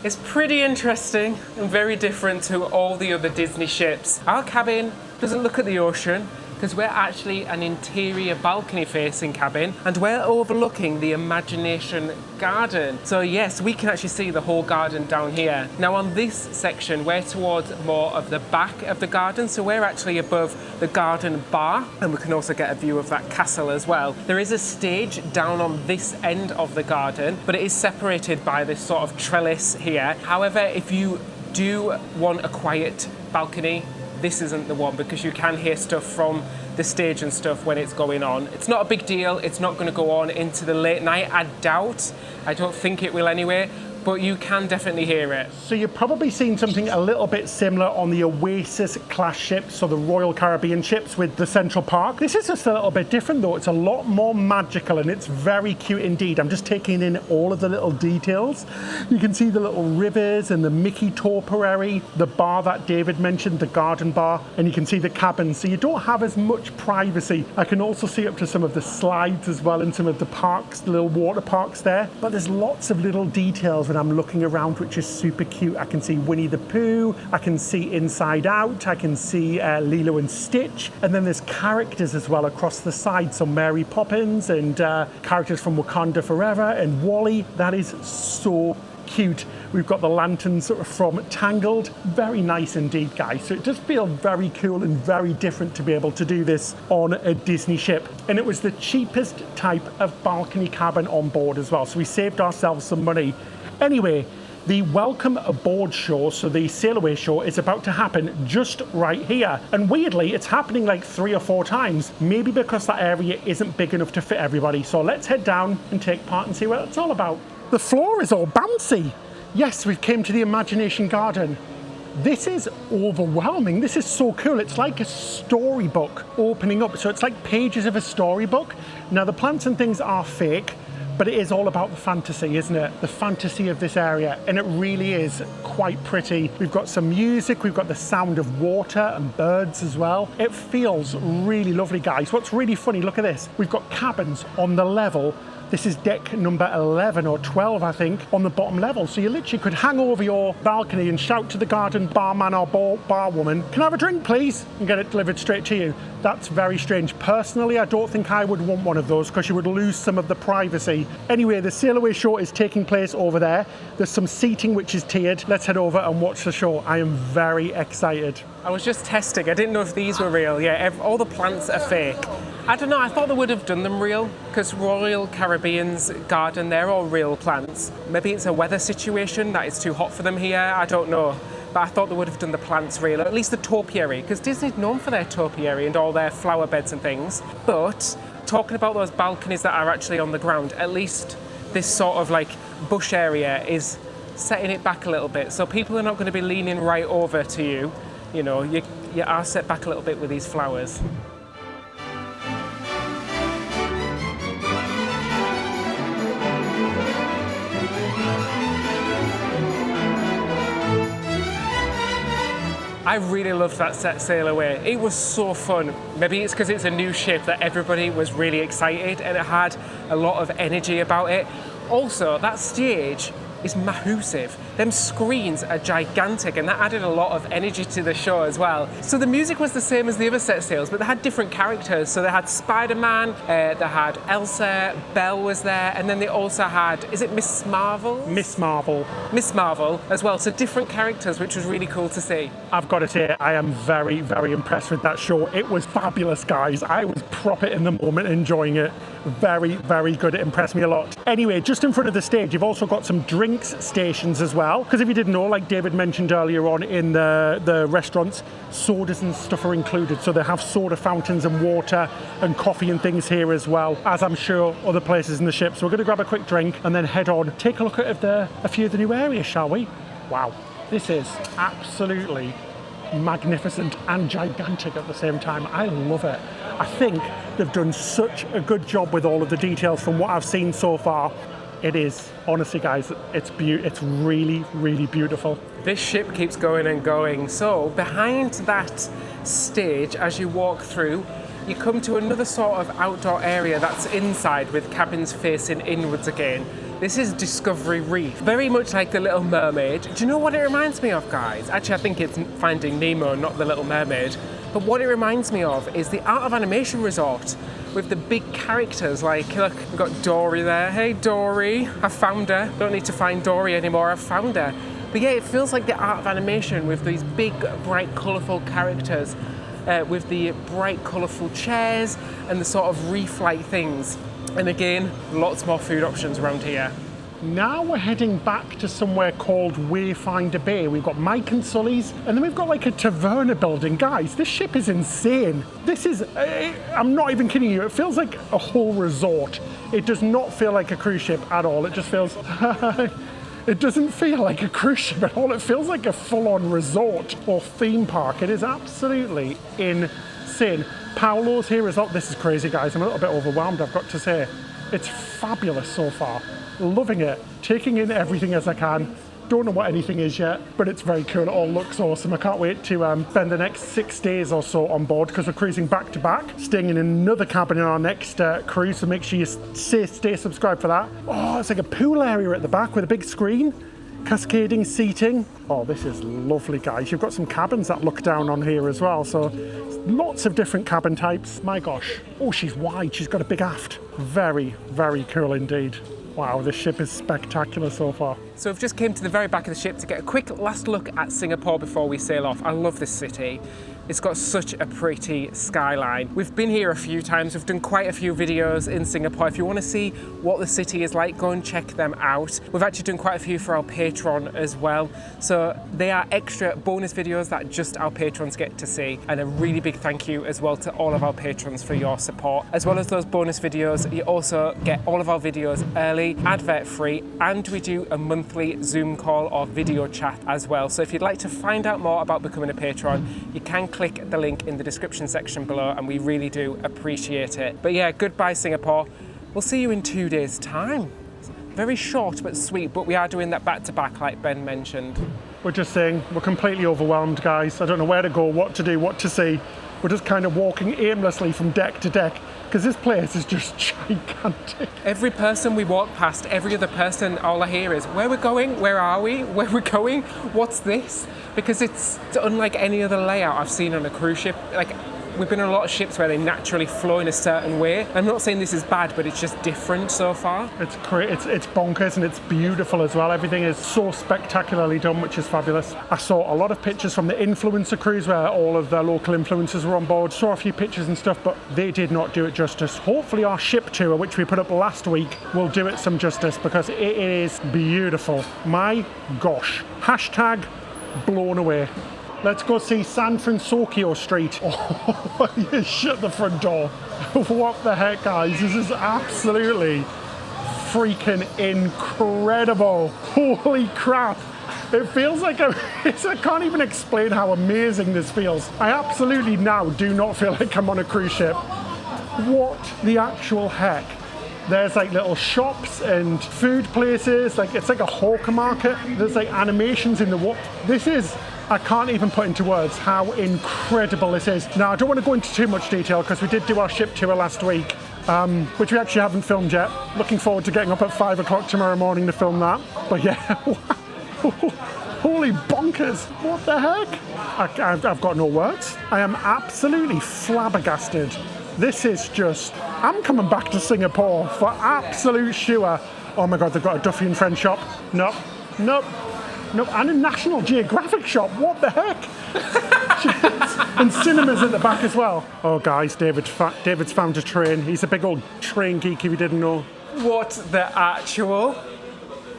is pretty interesting and very different to all the other Disney ships. Our cabin doesn't look at the ocean because we're actually an interior balcony facing cabin and we're overlooking the Imagination Garden. So yes, we can actually see the whole garden down here. Now on this section, we're towards more of the back of the garden. So we're actually above the garden bar and we can also get a view of that castle as well. There is a stage down on this end of the garden, but it is separated by this sort of trellis here. However, if you do want a quiet balcony, this isn't the one, because you can hear stuff from the stage and stuff when it's going on. It's not a big deal. It's not going to go on into the late night. I doubt. I don't think it will anyway. But you can definitely hear it. So you've probably seen something a little bit similar on the Oasis class ships, so the Royal Caribbean ships with the Central Park. This is just a little bit different though. It's a lot more magical and it's very cute indeed. I'm just taking in all of the little details. You can see the little rivers and the Mickey topiary, the bar that David mentioned, the garden bar, and you can see the cabins. So you don't have as much privacy. I can also see up to some of the slides as well in some of the parks, the little water parks there. But there's lots of little details when I'm looking around, which is super cute. I can see Winnie the Pooh, I can see Inside Out, I can see Lilo and Stitch, and then there's characters as well across the side, so Mary Poppins and characters from Wakanda Forever and Wally. That is so cute. We've got the lanterns from Tangled. Very nice indeed, guys. So it does feel very cool and very different to be able to do this on a Disney ship. And it was the cheapest type of balcony cabin on board as well, so we saved ourselves some money. Anyway, the Welcome Aboard show, so the sail away show, is about to happen just right here. And weirdly, it's happening like 3 or 4 times, maybe because that area isn't big enough to fit everybody. So let's head down and take part and see what it's all about. The floor is all bouncy. Yes, we've came to the Imagination Garden. This is overwhelming. This is so cool. It's like a storybook opening up. So it's like pages of a storybook. Now the plants and things are fake, but it is all about the fantasy, isn't it? The fantasy of this area, and it really is quite pretty. We've got some music, we've got the sound of water and birds as well. It feels really lovely, guys. What's really funny, look at this. We've got cabins on the level. This is deck number 11 or 12, I think, on the bottom level. So you literally could hang over your balcony and shout to the garden barman or barwoman, "Can I have a drink, please?" and get it delivered straight to you. That's very strange. Personally, I don't think I would want one of those because you would lose some of the privacy. Anyway, the sail away show is taking place over there. There's some seating which is tiered. Let's head over and watch the show. I am very excited. I was just testing. I didn't know if these were real. Yeah, all the plants are fake. I don't know, I thought they would have done them real, because Royal Caribbean's garden, they're all real plants. Maybe it's a weather situation that it's too hot for them here, I don't know. But I thought they would have done the plants real, or at least the topiary, because Disney's known for their topiary and all their flower beds and things. But talking about those balconies that are actually on the ground, at least this sort of like bush area is setting it back a little bit. So people are not going to be leaning right over to you. You know, you are set back a little bit with these flowers. I really loved that set sail away. It was so fun. Maybe it's because it's a new ship that everybody was really excited and it had a lot of energy about it. Also, that stage is massive. Them screens are gigantic and that added a lot of energy to the show as well. So the music was the same as the other set sails, but they had different characters. So they had Spider-Man, they had Elsa, Belle was there, and then they also had, is it Miss Marvel? Miss Marvel. Miss Marvel as well, so different characters, which was really cool to see. I've got to say, I am very, very impressed with that show. It was fabulous, guys. I was proper in the moment enjoying it. Very, very good. It impressed me a lot. Anyway, just in front of the stage, you've also got some drinks stations as well. Because if you didn't know, like David mentioned earlier on in the restaurants, sodas and stuff are included. So they have soda fountains and water and coffee and things here as well, as I'm sure other places in the ship. So we're going to grab a quick drink and then head on, take a look at a few of the new areas, shall we? Wow, this is absolutely magnificent and gigantic at the same time. I love it. I think they've done such a good job with all of the details from what I've seen so far. It is, honestly guys, it's really, really beautiful. This ship keeps going and going. So behind that stage, as you walk through, you come to another sort of outdoor area that's inside with cabins facing inwards again. This is Discovery Reef, very much like The Little Mermaid. Do you know what it reminds me of, guys? Actually, I think it's Finding Nemo, not The Little Mermaid. But what it reminds me of is the Art of Animation Resort with the big characters. Like, look, we've got Dory there. Hey, Dory, I found her. Don't need to find Dory anymore, I found her. But yeah, it feels like the Art of Animation with these big, bright, colourful characters, with the bright, colourful chairs and the sort of reef-like things. And again, lots more food options around here. Now we're heading back to somewhere called Wayfinder Bay. We've got Mike and Sully's, and then we've got like a taverna building. Guys, this ship is insane. This is, I'm not even kidding you, it feels like a whole resort. It does not feel like a cruise ship at all. It just feels, it doesn't feel like a cruise ship at all. It feels like a full-on resort or theme park. It is absolutely insane. Paolo's here as well. This is crazy, guys. I'm a little bit overwhelmed, I've got to say. It's fabulous so far. Loving it. Taking in everything as I can. Don't know what anything is yet, but it's very cool. It all looks awesome. I can't wait to spend the next 6 days or so on board because we're cruising back to back, staying in another cabin in our next cruise, so make sure you stay subscribed for that. Oh, it's like a pool area at the back with a big screen. Cascading seating. Oh, this is lovely, guys. You've got some cabins that look down on here as well, so lots of different cabin types. My gosh. Oh, she's wide. She's got a big aft. Very, very cool indeed. Wow, this ship is spectacular so far. So we've just came to the very back of the ship to get a quick last look at Singapore before we sail off. I love this city. It's got such a pretty skyline. We've been here a few times. We've done quite a few videos in Singapore. If you want to see what the city is like, go and check them out. We've actually done quite a few for our Patreon as well. So they are extra bonus videos that just our patrons get to see. And a really big thank you as well to all of our patrons for your support. As well as those bonus videos, you also get all of our videos early, advert free, and we do a monthly Zoom call or video chat as well. So if you'd like to find out more about becoming a patron, you can click the link in the description section below, and we really do appreciate it. But yeah, goodbye Singapore. We'll see you in 2 days' time. Very short but sweet, but we are doing that back-to-back like Ben mentioned. We're just saying we're completely overwhelmed, guys. I don't know where to go, what to do, what to see. We're just kind of walking aimlessly from deck to deck because this place is just gigantic. Every person we walk past, every other person, all I hear is, where we're going, where are we, where we're going, what's this? Because it's unlike any other layout I've seen on a cruise ship. Like, we've been on a lot of ships where they naturally flow in a certain way. I'm not saying this is bad, but it's just different so far. It's bonkers and it's beautiful as well. Everything is so spectacularly done, which is fabulous. I saw a lot of pictures from the influencer cruise where all of the local influencers were on board. Saw a few pictures and stuff, but they did not do it justice. Hopefully our ship tour, which we put up last week, will do it some justice because it is beautiful. My gosh. Hashtag blown away. Let's go see San Francisco Street. Oh, you shut the front door. What the heck, guys? This is absolutely freaking incredible. Holy crap. It feels like I can't even explain how amazing this feels. I absolutely now do not feel like I'm on a cruise ship. What the actual heck? There's like little shops and food places. Like it's like a hawker market. There's like animations in the water. I can't even put into words how incredible this is. Now, I don't want to go into too much detail because we did do our ship tour last week, which we actually haven't filmed yet. Looking forward to getting up at 5 o'clock tomorrow morning to film that. But yeah, holy bonkers. What the heck? I've got no words. I am absolutely flabbergasted. This is just, I'm coming back to Singapore for absolute sure. Oh my God, they've got a Duffy and Friends shop. Nope. And a National Geographic shop. What the heck? And cinemas at the back as well. Oh guys, David's found a train. He's a big old train geek if you didn't know. What the actual?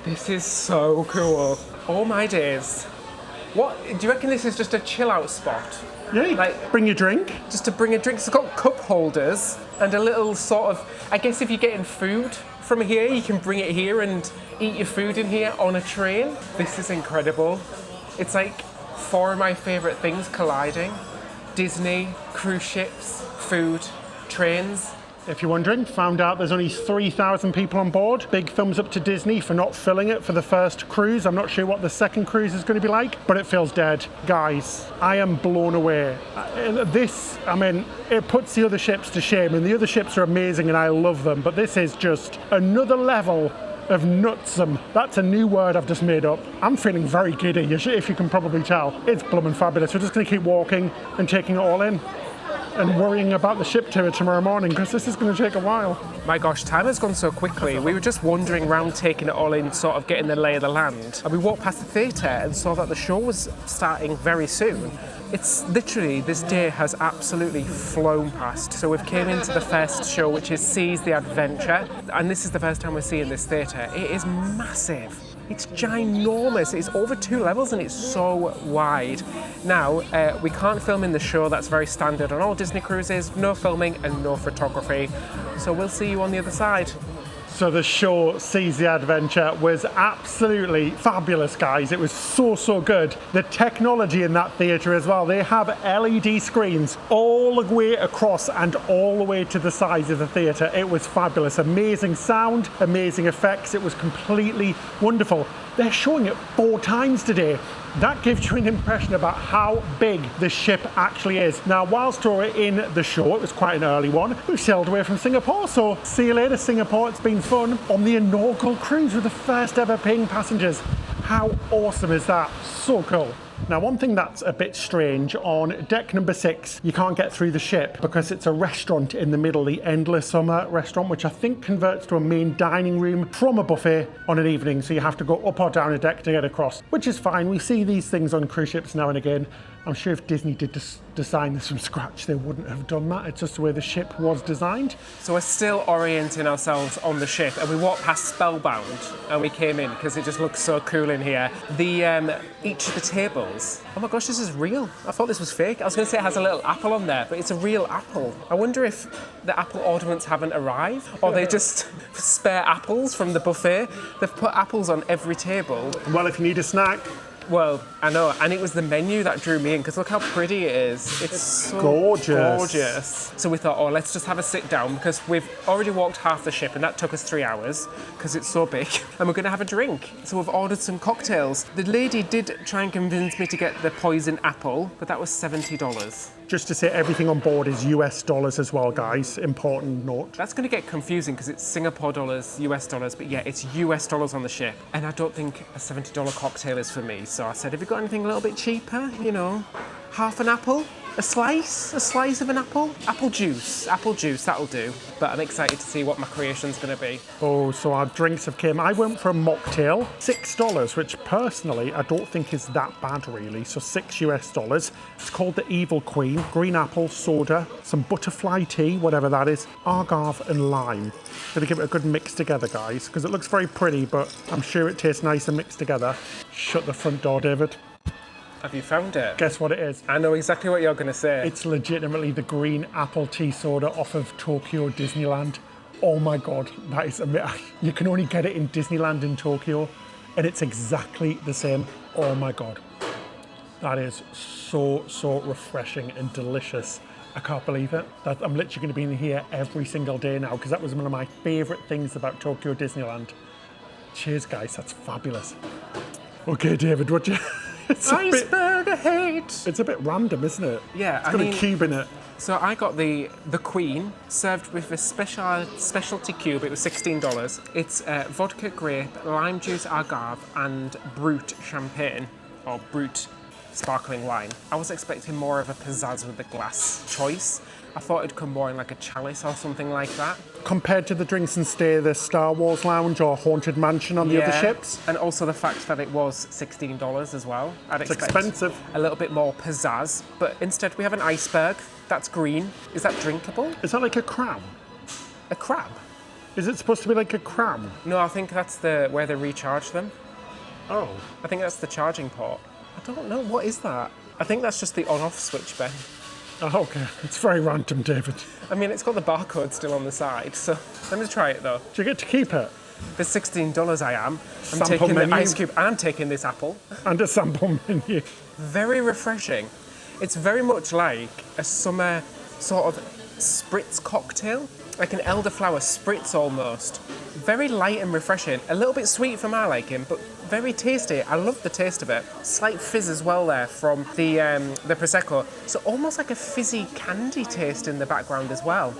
This is so cool. Oh my days. What, do you reckon this is just a chill out spot? Yeah, like, bring your drink. Just to bring a drink. It's got cup holders and a little sort of, I guess if you're getting food from here, you can bring it here and eat your food in here on a train. This is incredible. It's like 4 of my favourite things colliding. Disney, cruise ships, food, trains. If you're wondering, found out there's only 3,000 people on board. Big thumbs up to Disney for not filling it for the first cruise. I'm not sure what the second cruise is going to be like, but it feels dead. Guys, I am blown away. It puts the other ships to shame, and the other ships are amazing and I love them, but this is just another level of nutsome. That's a new word I've just made up. I'm feeling very giddy, if you can probably tell. It's blooming fabulous. We're just going to keep walking and taking it all in, and worrying about the ship tour tomorrow morning because this is going to take a while. My gosh, time has gone so quickly. We were just wandering around taking it all in, sort of getting the lay of the land. And we walked past the theatre and saw that the show was starting very soon. It's literally, this day has absolutely flown past. So we've came into the first show, which is Seize the Adventure, and this is the first time we're seeing this theatre. It is massive. It's ginormous. It's over 2 levels and it's so wide. Now, we can't film in the show. That's very standard on all Disney cruises. No filming and no photography. So we'll see you on the other side. So the show Seize the Adventure was absolutely fabulous, guys. It was so good. The technology in that theatre as well. They have LED screens all the way across and all the way to the sides of the theatre. It was fabulous. Amazing sound, amazing effects. It was completely wonderful. They're showing it 4 times today. That gives you an impression about how big the ship actually is. Now, whilst we were in the show, it was quite an early one, we sailed away from Singapore, so see you later, Singapore. It's been fun on the inaugural cruise with the first ever paying passengers. How awesome is that? So cool. Now, one thing that's a bit strange, on deck number 6, you can't get through the ship because it's a restaurant in the middle, the Endless Summer restaurant, which I think converts to a main dining room from a buffet on an evening, so you have to go up or down a deck to get across, which is fine. We see these things on cruise ships now and again. I'm sure if Disney did design this from scratch, they wouldn't have done that. It's just the way the ship was designed. So we're still orienting ourselves on the ship, and we walked past Spellbound and we came in because it just looks so cool in here. Each of the tables, oh my gosh, this is real. I thought this was fake. I was going to say it has a little apple on there, but it's a real apple. I wonder if the apple ornaments haven't arrived, or they just spare apples from the buffet. They've put apples on every table. Well, if you need a snack. Well, I know, and it was the menu that drew me in, because look how pretty it is. It's so gorgeous. So we thought, oh, let's just have a sit down, because we've already walked half the ship, and that took us 3 hours, because it's so big, and we're going to have a drink. So we've ordered some cocktails. The lady did try and convince me to get the poison apple, but that was $70. Just to say, everything on board is US dollars as well, guys. Important note. That's going to get confusing because it's Singapore dollars, US dollars, but yeah, it's US dollars on the ship. And I don't think a $70 cocktail is for me. So I said, have you got anything a little bit cheaper? You know, half an apple? A slice of an apple? Apple juice, that'll do. But I'm excited to see what my creation's gonna be. Oh, so our drinks have came. I went for a mocktail, $6, which personally I don't think is that bad really. So $6 US. It's called the Evil Queen, green apple, soda, some butterfly tea, whatever that is, agave and lime. Gonna give it a good mix together, guys, because it looks very pretty, but I'm sure it tastes nice and mixed together. Shut the front door, David. Have you found it? Guess what it is? I know exactly what you're going to say. It's legitimately the green apple tea soda off of Tokyo Disneyland. Oh my God, that is amazing. You can only get it in Disneyland in Tokyo, and it's exactly the same. Oh my God. That is so refreshing and delicious. I can't believe it. I'm literally going to be in here every single day now, because that was one of my favorite things about Tokyo Disneyland. Cheers, guys, that's fabulous. Okay, David, what do you... Iceberg hate. It's a bit random, isn't it? Yeah, it's got a cube in it. So I got the Queen served with a specialty cube. It was $16. It's vodka grape, lime juice agave, and brut champagne or brut sparkling wine. I was expecting more of a pizzazz with the glass choice. I thought it'd come more in like a chalice or something like that. Compared to the drinks and stay, the Star Wars Lounge or Haunted Mansion on the other ships. And also the fact that it was $16 as well. I'd expect expensive. A little bit more pizzazz, but instead we have an iceberg. That's green. Is that drinkable? Is that like a crab? A crab? Is it supposed to be like a crab? No, I think that's where they recharge them. Oh. I think that's the charging port. I don't know, what is that? I think that's just the on-off switch, Ben. Oh, okay. It's very random, David. I mean, it's got the barcode still on the side, so let me try it though. Do you get to keep it? For $16 I am. I'm Sample taking menu. the ice cube and taking this apple. And a sample menu. Very refreshing. It's very much like a summer sort of spritz cocktail, like an elderflower spritz almost. Very light and refreshing. A little bit sweet for my liking, but very tasty. I love the taste of it. Slight fizz as well there from the Prosecco. So almost like a fizzy candy taste in the background as well.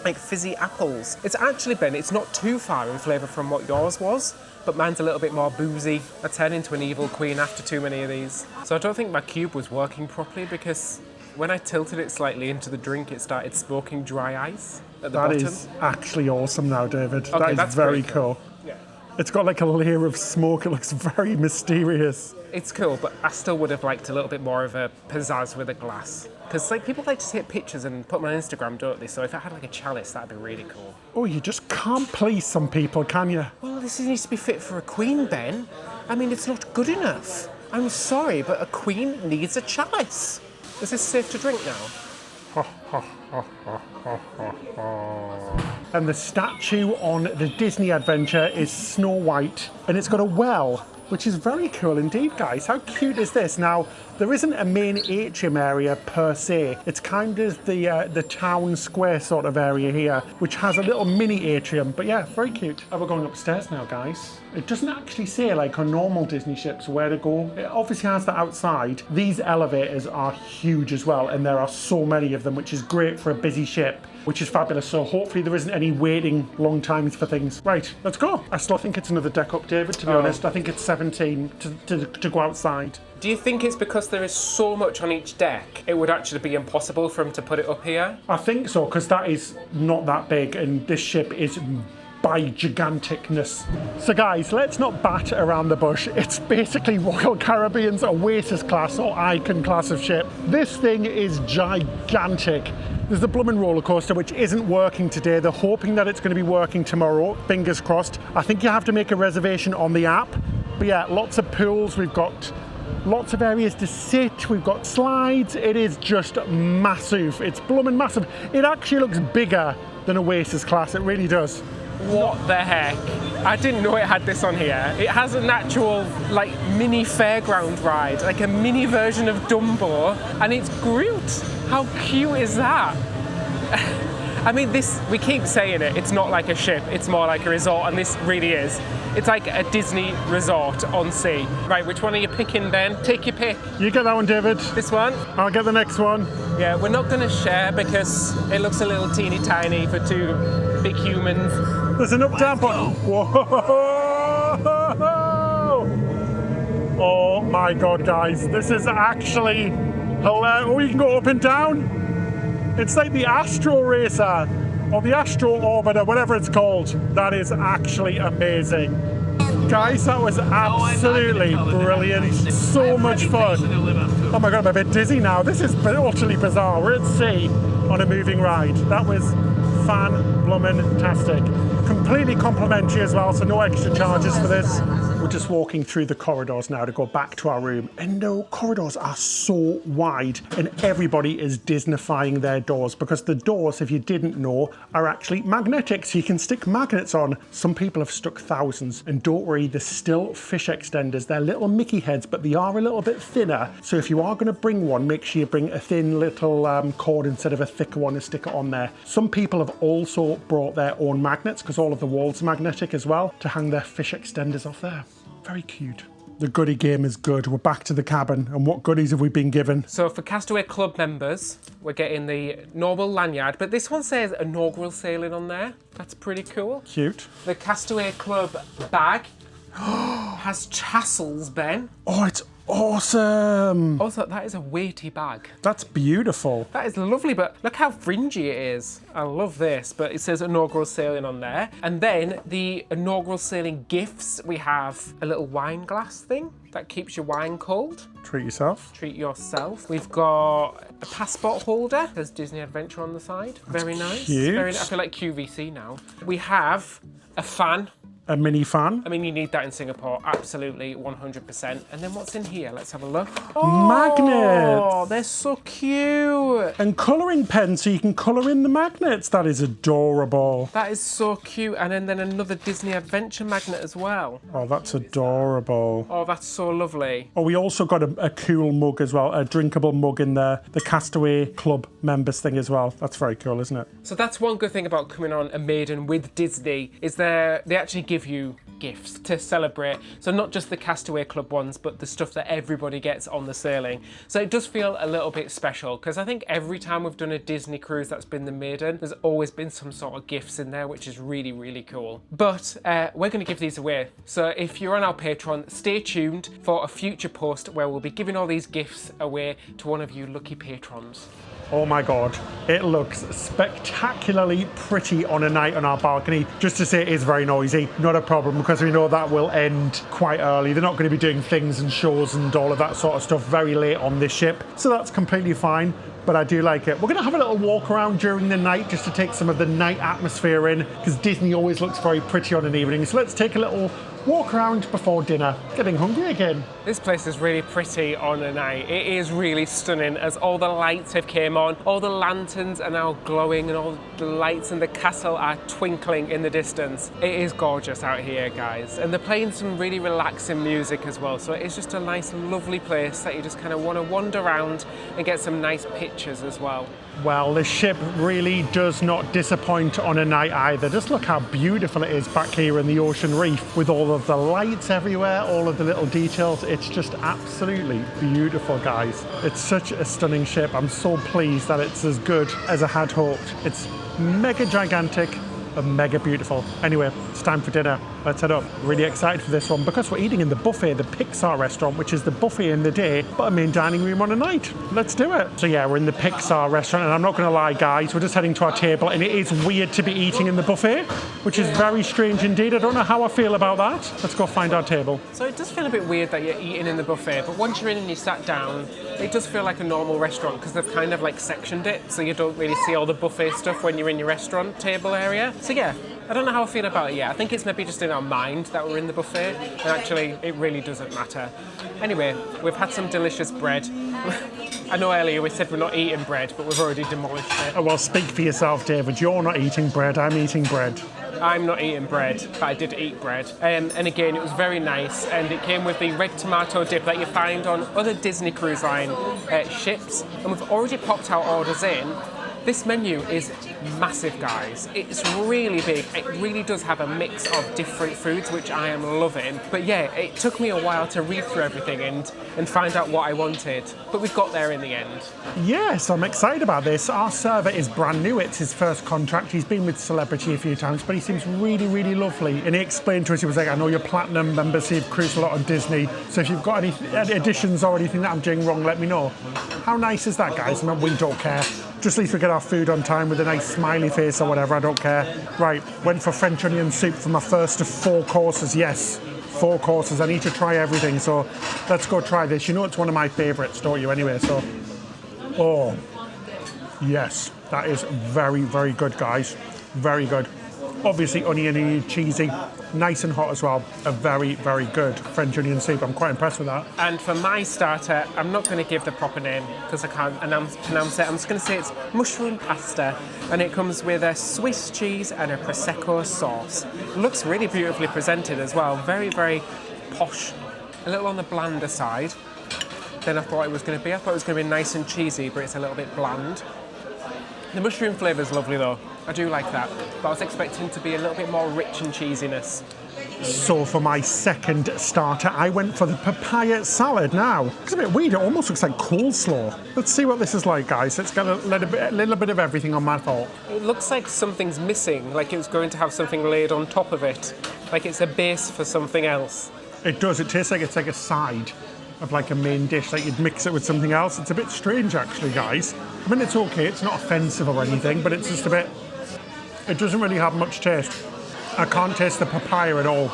Like fizzy apples. It's actually, Ben, it's not too far in flavour from what yours was, but mine's a little bit more boozy. I turn into an evil queen after too many of these. So I don't think my cube was working properly because when I tilted it slightly into the drink, it started smoking dry ice at the bottom. That is actually awesome now, David. Okay, that is very cool. Yeah. It's got like a layer of smoke. It looks very mysterious. It's cool, but I still would have liked a little bit more of a pizzazz with a glass. Because like people like to take pictures and put them on Instagram, don't they? So if I had like a chalice, that'd be really cool. Oh, you just can't please some people, can you? Well, this needs to be fit for a queen, Ben. I mean, it's not good enough. I'm sorry, but a queen needs a chalice. Is this safe to drink now? And the statue on the Disney Adventure is Snow White, and it's got a well, which is very cool indeed, guys. How cute is this? Now, there isn't a main atrium area per se. It's kind of the town square sort of area here, which has a little mini atrium. But yeah, very cute. And we're going upstairs now, guys. It doesn't actually say, like on normal Disney ships, where to go. It obviously has that outside. These elevators are huge as well, and there are so many of them, which is great for a busy ship, which is fabulous. So hopefully there isn't any waiting long times for things. Right, let's go. I still think it's another deck up, David, to be honest. I think it's 17 to go outside. Do you think it's because there is so much on each deck, it would actually be impossible for him to put it up here? I think so, because that is not that big, and this ship is by giganticness. So guys, let's not bat around the bush. It's basically Royal Caribbean's Oasis class or Icon class of ship. This thing is gigantic. There's the blooming roller coaster, which isn't working today. They're hoping that it's going to be working tomorrow. Fingers crossed. I think you have to make a reservation on the app. But yeah, lots of pools. We've got lots of areas to sit. We've got slides. It is just massive. It's blooming massive. It actually looks bigger than Oasis class. It really does. What the heck? I didn't know it had this on here. It has an actual like mini fairground ride, like a mini version of Dumbo, and it's Groot. How cute is that? I mean, this, we keep saying it, it's not like a ship, it's more like a resort, and this really is. It's like a Disney resort on sea. Right, which one are you picking, Ben? Take your pick. You get that one, David. This one? I'll get the next one. Yeah, we're not going to share because it looks a little teeny tiny for two big humans. There's an up-down button. Whoa! Oh my god, guys. This is actually hilarious. Oh, you can go up and down. It's like the Astro Racer or the Astro Orbiter, whatever it's called. That is actually amazing. Guys, that was absolutely brilliant. So much fun. Oh my god, I'm a bit dizzy now. This is utterly bizarre. We're at sea on a moving ride. That was fan-bloomin-tastic. Completely complimentary as well, so no extra charges for this. We're just walking through the corridors now to go back to our room. And the corridors are so wide, and everybody is Disneyfying their doors, because the doors, if you didn't know, are actually magnetic, so you can stick magnets on. Some people have stuck thousands, and don't worry, there's still fish extenders. They're little Mickey heads, but they are a little bit thinner. So if you are going to bring one, make sure you bring a thin little cord instead of a thicker one and stick it on there. Some people have also brought their own magnets, because all of the walls are magnetic as well, to hang their fish extenders off there. Very cute. The goodie game is good. We're back to the cabin, and what goodies have we been given? So for Castaway Club members, we're getting the normal lanyard, but this one says inaugural sailing on there. That's pretty cool. Cute. The Castaway Club bag has tassels, Ben. Oh, it's awesome. Also, that is a weighty bag. That's beautiful. That is lovely, but look how fringy it is. I love this, but it says inaugural sailing on there. And then the inaugural sailing gifts, we have a little wine glass thing that keeps your wine cold. Treat yourself. Treat yourself. We've got a passport holder. There's Disney Adventure on the side. Very nice. Cute. Very nice. I feel like QVC now. We have a fan. A mini fan. I mean, you need that in Singapore, absolutely, 100%. And then what's in here? Let's have a look. Magnets. Oh, they're so cute. And colouring pens, so you can colour in the magnets. That is adorable. That is so cute. And then another Disney Adventure magnet as well. Oh, that's adorable. Oh, that's so lovely. Oh, we also got a cool mug as well, a drinkable mug in there. The Castaway Club members thing as well. That's very cool, isn't it? So that's one good thing about coming on a maiden with Disney, is they actually give you gifts to celebrate. So not just the Castaway Club ones, but the stuff that everybody gets on the sailing. So it does feel a little bit special, because I think every time we've done a Disney cruise that's been the maiden, there's always been some sort of gifts in there, which is really, really cool. But we're going to give these away. So if you're on our Patreon, stay tuned for a future post where we'll be giving all these gifts away to one of you lucky patrons. Oh my God. It looks spectacularly pretty on a night on our balcony. Just to say it is very noisy, not a problem, because we know that will end quite early. They're not going to be doing things and shows and all of that sort of stuff very late on this ship. So that's completely fine, but I do like it. We're going to have a little walk around during the night just to take some of the night atmosphere in, because Disney always looks very pretty on an evening. So let's take a little walk around before dinner. Getting hungry again. This place is really pretty on a night. It is really stunning as all the lights have came on, all the lanterns are now glowing and all the lights in the castle are twinkling in the distance. It is gorgeous out here, guys. And they're playing some really relaxing music as well. So it's just a nice, lovely place that you just kind of want to wander around and get some nice pictures as well. Well, this ship really does not disappoint on a night either. Just look how beautiful it is back here in the ocean reef with all of the lights everywhere, all of the little details. It's just absolutely beautiful, guys. It's such a stunning ship. I'm so pleased that it's as good as I had hoped. It's mega gigantic and mega beautiful. Anyway, it's time for dinner. Let's head up. Really excited for this one because we're eating in the buffet, the Pixar restaurant, which is the buffet in the day, but a main dining room on a night. Let's do it. So yeah, we're in the Pixar restaurant, and I'm not going to lie, guys, we're just heading to our table, and it is weird to be eating in the buffet, which is very strange indeed. I don't know how I feel about that. Let's go find our table. So it does feel a bit weird that you're eating in the buffet, but once you're in and you sat down, it does feel like a normal restaurant because they've kind of like sectioned it, so you don't really see all the buffet stuff when you're in your restaurant table area. So yeah, I don't know how I feel about it yet. I think it's maybe just in our mind that we're in the buffet, and actually it really doesn't matter. Anyway, we've had some delicious bread. I know earlier we said we're not eating bread, but we've already demolished it. Oh, well, speak for yourself, David. You're not eating bread, I'm eating bread. I'm not eating bread, but I did eat bread. And again, it was very nice, and it came with the red tomato dip that you find on other Disney Cruise Line ships, and we've already popped our orders in. This menu is massive, guys. It's really big. It really does have a mix of different foods, which I am loving. But yeah, it took me a while to read through everything and find out what I wanted. But we got there in the end. Yes, I'm excited about this. Our server is brand new. It's his first contract. He's been with Celebrity a few times, but he seems really, really lovely. And he explained to us, he was like, I know you're platinum members, so you've cruised a lot on Disney. So if you've got any additions or anything that I'm doing wrong, let me know. How nice is that, guys? I mean, we don't care. Just at least we get our food on time with a nice smiley face or whatever, I don't care. Right, went for French onion soup for my first of 4 courses. Yes, 4 courses. I need to try everything, so let's go try this. You know it's one of my favourites, don't you, anyway? So, oh, yes, that is very, very good, guys. Very good. Obviously oniony, cheesy, nice and hot as well. A very, very good French onion soup. I'm quite impressed with that. And for my starter, I'm not going to give the proper name because I can't pronounce it. I'm just going to say it's mushroom pasta, and it comes with a Swiss cheese and a Prosecco sauce. It looks really beautifully presented as well. Very, very posh. A little on the blander side than I thought it was going to be. I thought it was going to be nice and cheesy, but it's a little bit bland. The mushroom flavour is lovely though. I do like that, but I was expecting to be a little bit more rich in cheesiness. So for my second starter, I went for the papaya salad now. It's a bit weird, it almost looks like coleslaw. Let's see what this is like, guys. It's got a little bit of everything on my thought. It looks like something's missing, like it's going to have something laid on top of it. Like it's a base for something else. It does, it tastes like it's like a side of like a main dish, like you'd mix it with something else. It's a bit strange actually, guys. I mean, it's okay, it's not offensive or anything, but it's just a bit, it doesn't really have much taste. I can't taste the papaya at all.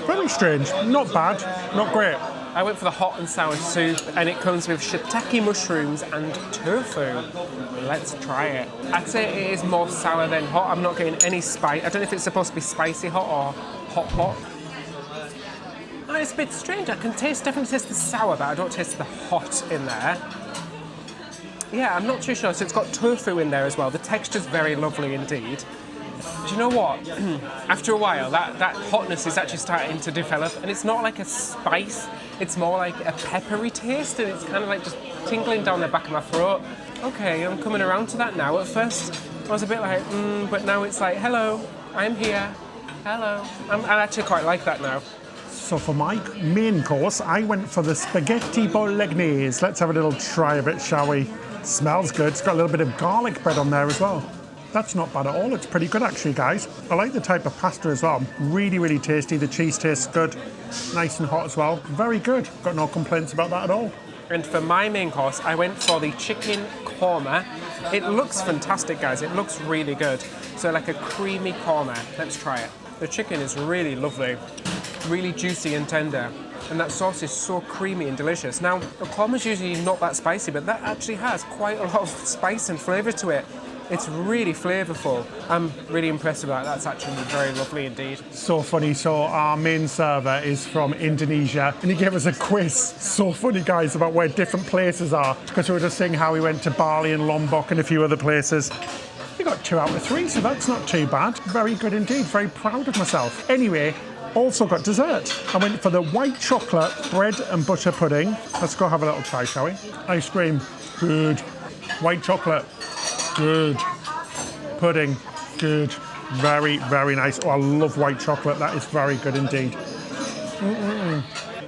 Very strange, not bad, not great. I went for the hot and sour soup, and it comes with shiitake mushrooms and tofu. Let's try it. I'd say it is more sour than hot. I'm not getting any spice. I don't know if it's supposed to be spicy hot or hot. Oh, it's a bit strange. I can definitely taste the sour, but I don't taste the hot in there. Yeah, I'm not too sure. So it's got tofu in there as well. The texture's very lovely indeed. Do you know what? After a while, that hotness is actually starting to develop, and it's not like a spice. It's more like a peppery taste, and it's kind of like just tingling down the back of my throat. Okay, I'm coming around to that now. At first, I was a bit like, but now it's like, hello, I'm here. Hello. I actually quite like that now. So for my main course, I went for the spaghetti bolognese. Let's have a little try of it, shall we? Smells good. It's got a little bit of garlic bread on there as well. That's not bad at all. It's pretty good actually, guys. I like the type of pasta as well. Really, really tasty. The cheese tastes good. Nice and hot as well. Very good. Got no complaints about that at all. And for my main course, I went for the chicken korma. It looks fantastic, guys. It looks really good. So like a creamy korma. Let's try it. The chicken is really lovely, really juicy and tender. And that sauce is so creamy and delicious. Now, the korma's usually not that spicy, but that actually has quite a lot of spice and flavour to it. It's really flavourful. I'm really impressed with that. That's actually very lovely indeed. So funny. So our main server is from Indonesia and he gave us a quiz. So funny, guys, about where different places are. Because we were just saying how we went to Bali and Lombok and a few other places. We got 2 out of 3, so that's not too bad. Very good indeed. Very proud of myself. Anyway, also got dessert. I went for the white chocolate bread and butter pudding. Let's go have a little try, shall we? Ice cream, good. White chocolate, good. Pudding, good. Very, very nice. Oh, I love white chocolate. That is very good indeed.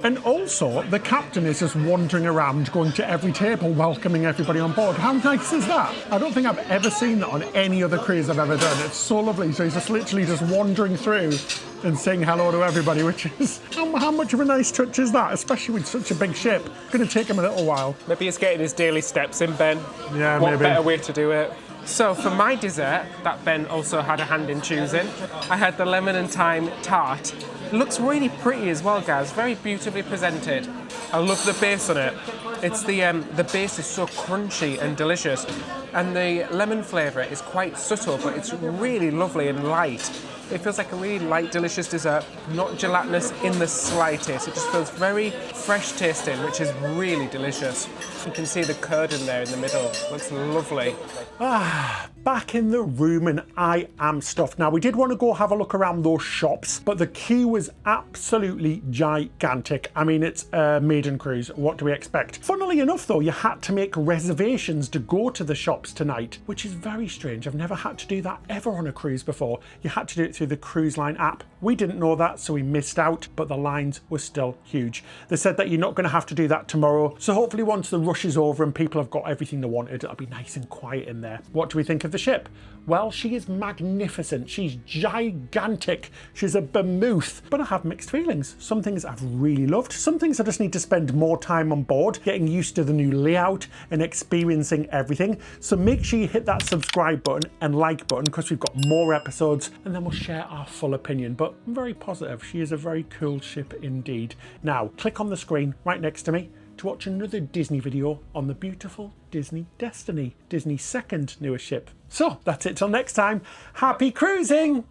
And also, the captain is just wandering around, going to every table, welcoming everybody on board. How nice is that? I don't think I've ever seen that on any other cruise I've ever done. It's so lovely. So he's just literally just wandering through and saying hello to everybody, which is, how much of a nice touch is that, especially with such a big ship? It's going to take him a little while. Maybe he's getting his daily steps in, Ben. Yeah, what maybe. better way to do it? So for my dessert, that Ben also had a hand in choosing, I had the lemon and thyme tart. It looks really pretty as well, guys. Very beautifully presented. I love the base on it. It's the base is so crunchy and delicious, and the lemon flavour is quite subtle, but it's really lovely and light. It feels like a really light, delicious dessert, not gelatinous in the slightest. It just feels very fresh tasting, which is really delicious. You can see the curd in there in the middle. It looks lovely. Back in the room and I am stuffed. Now, we did want to go have a look around those shops, but the queue was absolutely gigantic. I mean, it's a maiden cruise. What do we expect? Funnily enough, though, you had to make reservations to go to the shops tonight, which is very strange. I've never had to do that ever on a cruise before. You had to do it through the cruise line app. We didn't know that, so we missed out, but the lines were still huge. They said that you're not going to have to do that tomorrow, so hopefully once the rush is over and people have got everything they wanted, it'll be nice and quiet in there. What do we think of the ship? Well, she is magnificent. She's gigantic. She's a behemoth. But I have mixed feelings. Some things I've really loved. Some things I just need to spend more time on board, getting used to the new layout and experiencing everything. So make sure you hit that subscribe button and like button, because we've got more episodes and then we'll share our full opinion. But I'm very positive. She is a very cool ship indeed. Now, click on the screen right next to me to watch another Disney video on the beautiful Disney Destiny, Disney's second newest ship. So that's it till next time. Happy cruising!